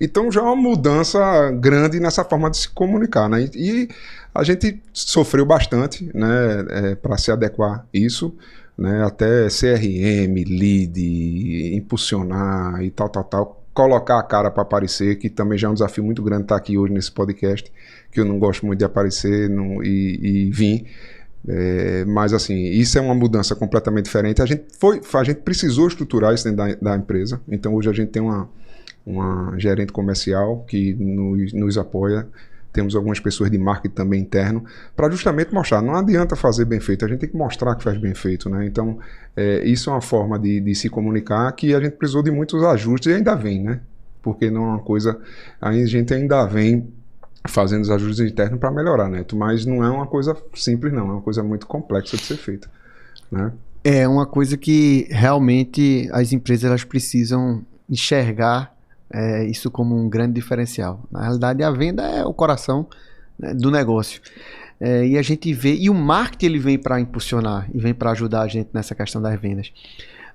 Então já é uma mudança grande nessa forma de se comunicar, né? E a gente sofreu bastante, né, para se adequar a isso, né? Até CRM, lead, impulsionar e tal, colocar a cara para aparecer, que também já é um desafio muito grande estar aqui hoje nesse podcast, que eu não gosto muito de aparecer e vim. Mas assim, isso é uma mudança completamente diferente. A gente precisou estruturar isso dentro da empresa. Então hoje a gente tem uma gerente comercial que nos apoia temos algumas pessoas de marketing também interno, para justamente mostrar, não adianta fazer bem feito, a gente tem que mostrar que faz bem feito, né? Então, isso é uma forma de se comunicar que a gente precisou de muitos ajustes e ainda vem, né? Porque não é uma coisa, a gente ainda vem fazendo os ajustes internos para melhorar, Neto, mas não é uma coisa simples não, é uma coisa muito complexa de ser feita, né? É uma coisa que realmente as empresas elas precisam enxergar isso como um grande diferencial. Na realidade, a venda é o coração, né, do negócio. E a gente vê, e o marketing ele vem para impulsionar e vem para ajudar a gente nessa questão das vendas.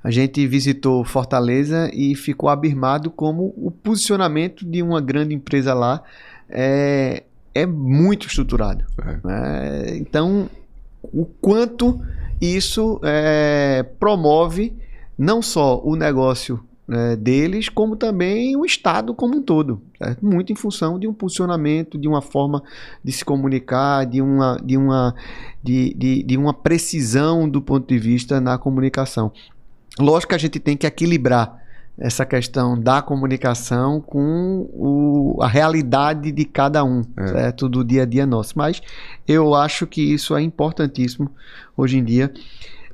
A gente visitou Fortaleza e ficou abismado como o posicionamento de uma grande empresa lá é muito estruturado. Então, o quanto isso promove não só o negócio deles, como também o Estado como um todo, certo? Muito em função de um posicionamento, de uma forma de se comunicar, de uma precisão do ponto de vista na comunicação. Lógico que a gente tem que equilibrar essa questão da comunicação com a realidade de cada um, certo? Do dia a dia nosso. Mas eu acho que isso é importantíssimo hoje em dia.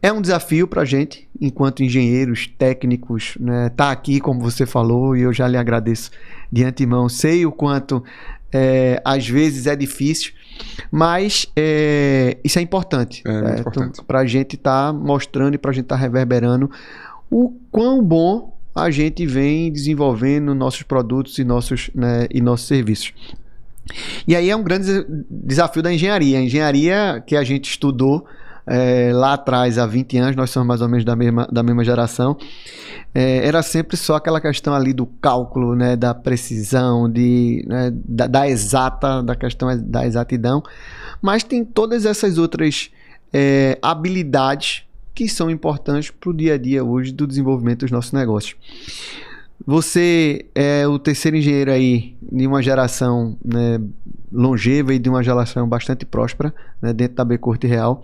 É um desafio para a gente, enquanto engenheiros técnicos, né? Tá aqui, como você falou, e eu já lhe agradeço de antemão. Sei o quanto às vezes é difícil, mas isso é importante. Muito importante. Para a gente estar mostrando e para a gente estar reverberando o quão bom a gente vem desenvolvendo nossos produtos e nossos serviços. E aí é um grande desafio da engenharia. A engenharia que a gente estudou lá atrás, há 20 anos, nós somos mais ou menos da mesma geração, era sempre só aquela questão ali do cálculo, né, da precisão, da exata, da questão da exatidão, mas tem todas essas outras habilidades que são importantes para o dia a dia hoje do desenvolvimento dos nossos negócios. Você é o terceiro engenheiro aí de uma geração, né, longeva e de uma geração bastante próspera, né, dentro da Becorte Real.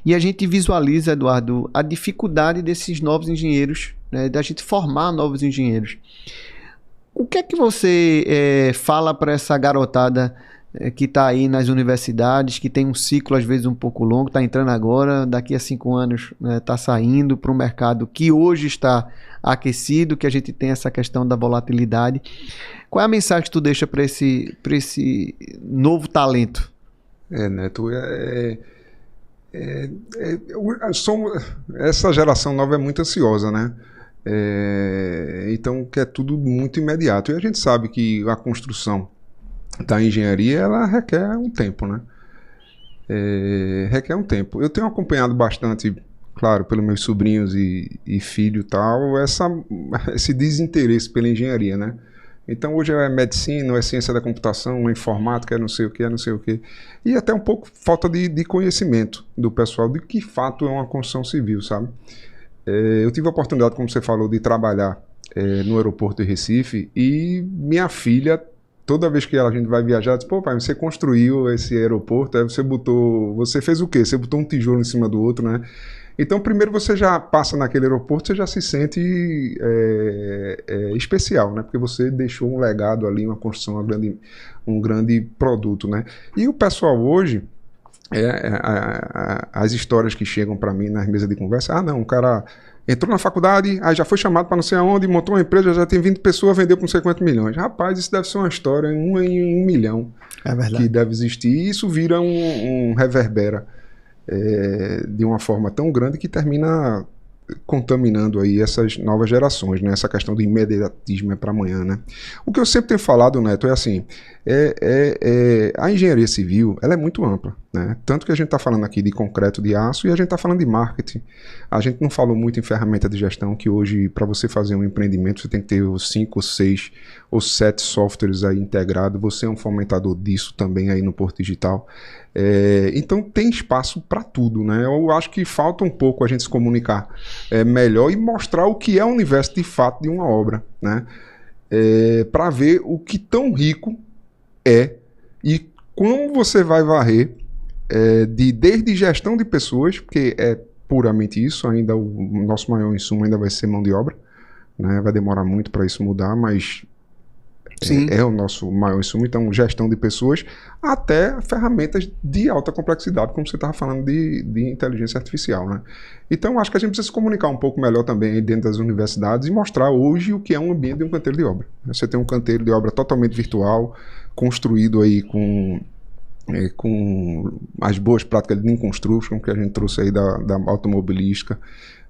E a gente visualiza, Eduardo, a dificuldade desses novos engenheiros, né, da gente formar novos engenheiros. O que é que você fala para essa garotada que está aí nas universidades, que tem um ciclo às vezes um pouco longo, está entrando agora, daqui a 5 anos está saindo para um mercado que hoje está aquecido, que a gente tem essa questão da volatilidade. Qual é a mensagem que tu deixa para esse novo talento? Neto, essa geração nova é muito ansiosa, né? Então quer tudo muito imediato. E a gente sabe que a construção da engenharia, ela requer um tempo, né? Requer um tempo. Eu tenho acompanhado bastante, claro, pelos meus sobrinhos e filho e tal, esse desinteresse pela engenharia, né? Então hoje é medicina, é ciência da computação, é informática, é não sei o que, é não sei o que. E até um pouco falta de conhecimento do pessoal de que fato é uma construção civil, sabe? Eu tive a oportunidade, como você falou, de trabalhar no aeroporto de Recife, e minha filha, toda vez que a gente vai viajar, diz: pô, pai, você construiu esse aeroporto, aí você fez o quê? Você botou um tijolo em cima do outro, né? Então, primeiro você já passa naquele aeroporto, você já se sente especial, né? Porque você deixou um legado ali, uma construção, um grande produto, né? E o pessoal hoje, as histórias que chegam para mim nas mesas de conversa, não, o cara entrou na faculdade, aí já foi chamado para não sei aonde, montou uma empresa, já tem 20 pessoas, vendeu por não sei quantos milhões. Rapaz, isso deve ser uma história em 1 milhão que deve existir, e isso vira um reverbera de uma forma tão grande que termina contaminando aí essas novas gerações, né? Essa questão do imediatismo para amanhã, né? O que eu sempre tenho falado, Neto, é assim, a engenharia civil, ela é muito ampla, né? Tanto que a gente está falando aqui de concreto, de aço, e a gente está falando de marketing. A gente não falou muito em ferramenta de gestão, que hoje, para você fazer um empreendimento, você tem que ter os 5, 6 ou 7 softwares aí integrados. Você é um fomentador disso também aí no Porto Digital. Então tem espaço para tudo, né? Eu acho que falta um pouco a gente se comunicar melhor e mostrar o que é o universo de fato de uma obra, né? Para ver o que tão rico e como você vai varrer desde gestão de pessoas, porque é puramente isso, ainda o nosso maior insumo ainda vai ser mão de obra, né? Vai demorar muito para isso mudar, mas Sim. é o nosso maior insumo. Então, gestão de pessoas, até ferramentas de alta complexidade, como você estava falando de inteligência artificial, né? Então, acho que a gente precisa se comunicar um pouco melhor também dentro das universidades e mostrar hoje o que é um ambiente de um canteiro de obra. Você tem um canteiro de obra totalmente virtual, construído aí com as boas práticas de Lean Construction, que a gente trouxe aí da automobilística.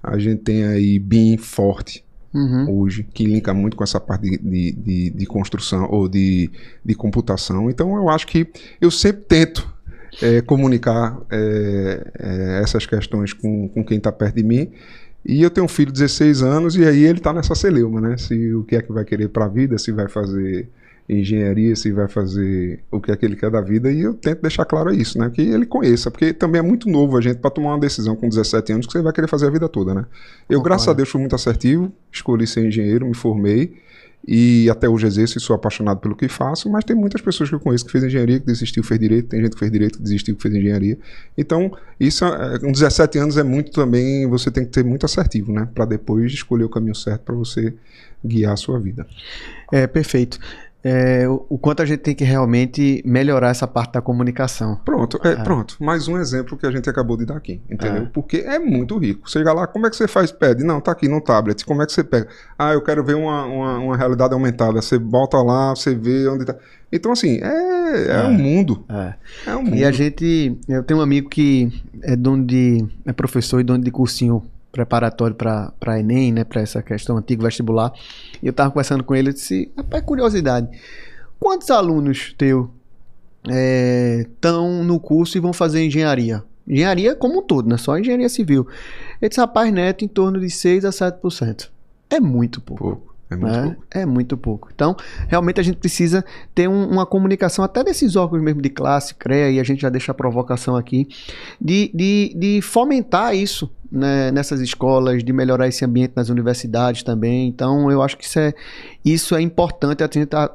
A gente tem aí BIM forte hoje, que linka muito com essa parte de construção ou de computação. Então, eu acho que eu sempre tento comunicar essas questões com quem está perto de mim. E eu tenho um filho de 16 anos e aí ele está nessa celeuma, né? Se o que é que vai querer para a vida, se vai fazer engenharia, se vai fazer o que é que ele quer da vida, e eu tento deixar claro isso, né? Que ele conheça, porque também é muito novo a gente para tomar uma decisão com 17 anos que você vai querer fazer a vida toda, né? Eu, graças a Deus, fui muito assertivo, escolhi ser engenheiro, me formei, e até hoje exerço e sou apaixonado pelo que faço, mas tem muitas pessoas que eu conheço que fez engenharia, que desistiu, fez direito, tem gente que fez direito, que desistiu, que fez engenharia. Então, isso, com 17 anos é muito também, você tem que ser muito assertivo, né? Para depois escolher o caminho certo para você guiar a sua vida. Perfeito. O quanto a gente tem que realmente melhorar essa parte da comunicação. Pronto, pronto. Mais um exemplo que a gente acabou de dar aqui, entendeu? Porque é muito rico. Você chega lá, como é que você faz? Pede. Não, tá aqui no tablet. Como é que você pega? Ah, eu quero ver uma realidade aumentada. Você bota lá, você vê onde tá. Então, assim, é um mundo. É um mundo. E eu tenho um amigo que é professor e dono de cursinho preparatório para Enem, né, para essa questão antigo vestibular. E eu estava conversando com ele e disse, rapaz, curiosidade, quantos alunos teus estão no curso e vão fazer engenharia? Engenharia como um todo, não é só engenharia civil. Ele disse, rapaz, Neto, em torno de 6 a 7%. É muito pouco. É muito pouco. É muito pouco. Então, realmente a gente precisa ter uma comunicação, até desses órgãos mesmo de classe, CREA, e a gente já deixa a provocação aqui, de fomentar isso, né, nessas escolas, de melhorar esse ambiente nas universidades também. Então, eu acho que isso é importante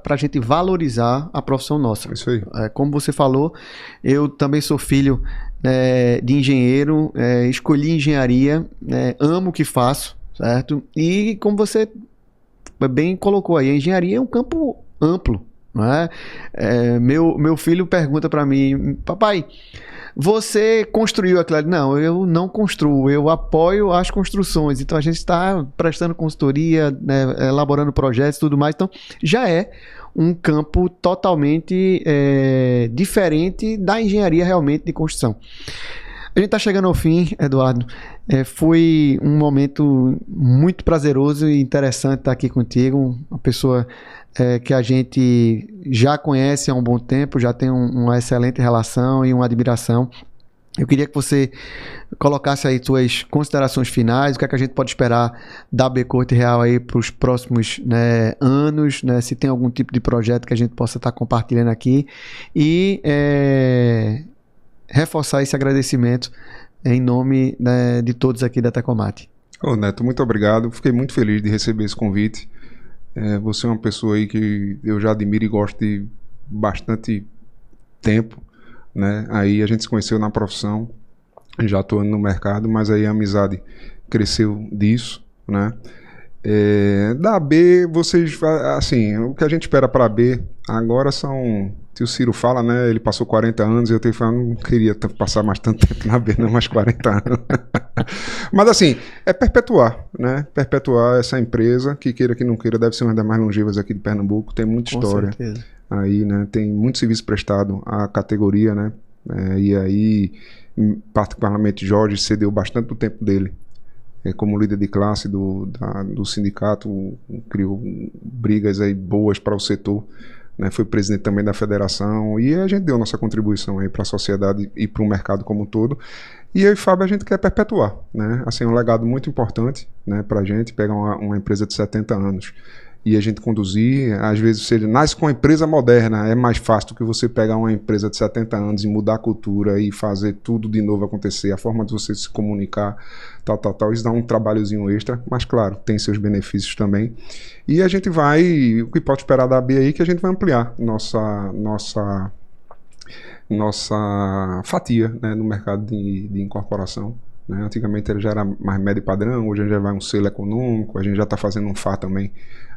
para a gente valorizar a profissão nossa. Isso aí. Como você falou, eu também sou filho de engenheiro, escolhi engenharia, amo o que faço, certo? E como você bem colocou aí, a engenharia é um campo amplo, não é? Meu filho pergunta para mim, papai, você construiu aquilo ali? Não, eu não construo, eu apoio as construções. Então a gente está prestando consultoria, né, elaborando projetos e tudo mais. Então já é um campo totalmente diferente da engenharia realmente de construção. A gente está chegando ao fim, Eduardo. Foi um momento muito prazeroso e interessante estar aqui contigo. Uma pessoa que a gente já conhece há um bom tempo, já tem uma excelente relação e uma admiração. Eu queria que você colocasse aí suas considerações finais, o que é que a gente pode esperar da AB Corte Real aí para os próximos, né, anos, né, se tem algum tipo de projeto que a gente possa estar compartilhando aqui e reforçar esse agradecimento em nome, né, de todos aqui da Tecomate. Neto, muito obrigado. Fiquei muito feliz de receber esse convite. Você é uma pessoa aí que eu já admiro e gosto de bastante tempo, né? Aí a gente se conheceu na profissão, já atuando no mercado, mas aí a amizade cresceu disso, né? Da AB, vocês, assim, o que a gente espera para a AB agora são, se o Ciro fala, né, ele passou 40 anos e eu tenho falado, não queria passar mais tanto tempo na AB, não, mais 40 anos. Mas assim, é perpetuar, né, perpetuar essa empresa, que queira que não queira, deve ser uma das mais longevas aqui de Pernambuco, tem muita história. Com certeza. Aí, né, tem muito serviço prestado à categoria, né, e aí, particularmente Jorge cedeu bastante do tempo dele. Como líder de classe do sindicato, criou brigas aí boas para o setor, né? Foi presidente também da federação e a gente deu nossa contribuição aí para a sociedade e para o mercado como um todo. E eu e Fábio a gente quer perpetuar, né? Assim, um legado muito importante, né, para a gente pegar uma empresa de 70 anos e a gente conduzir. Às vezes você nasce com uma empresa moderna, é mais fácil do que você pegar uma empresa de 70 anos e mudar a cultura e fazer tudo de novo acontecer, a forma de você se comunicar, tal. Isso dá um trabalhozinho extra, mas claro, tem seus benefícios também. E a gente vai, o que pode esperar da AB aí, que a gente vai ampliar nossa fatia, né, no mercado de incorporação. Né? Antigamente ele já era mais médio padrão, hoje a gente já vai um selo econômico, a gente já está fazendo um FAR também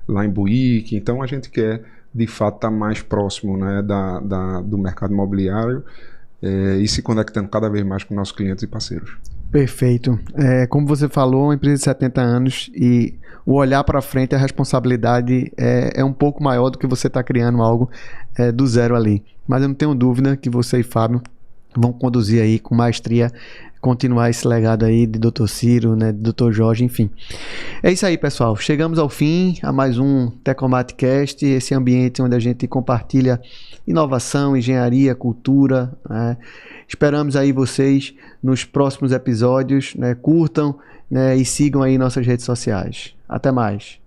lá em Buíque. Então a gente quer, de fato, estar mais próximo, né, do mercado imobiliário e se conectando cada vez mais com nossos clientes e parceiros. Perfeito. Como você falou, uma empresa de 70 anos e o olhar para frente, a responsabilidade é um pouco maior do que você está criando algo do zero ali. Mas eu não tenho dúvida que você e Fábio vão conduzir aí com maestria, continuar esse legado aí de Dr. Ciro, né, de Dr. Jorge, enfim. É isso aí, pessoal. Chegamos ao fim a mais um Tecomatcast, esse ambiente onde a gente compartilha inovação, engenharia, cultura, né? Esperamos aí vocês nos próximos episódios, né? Curtam, né? E sigam aí nossas redes sociais. Até mais.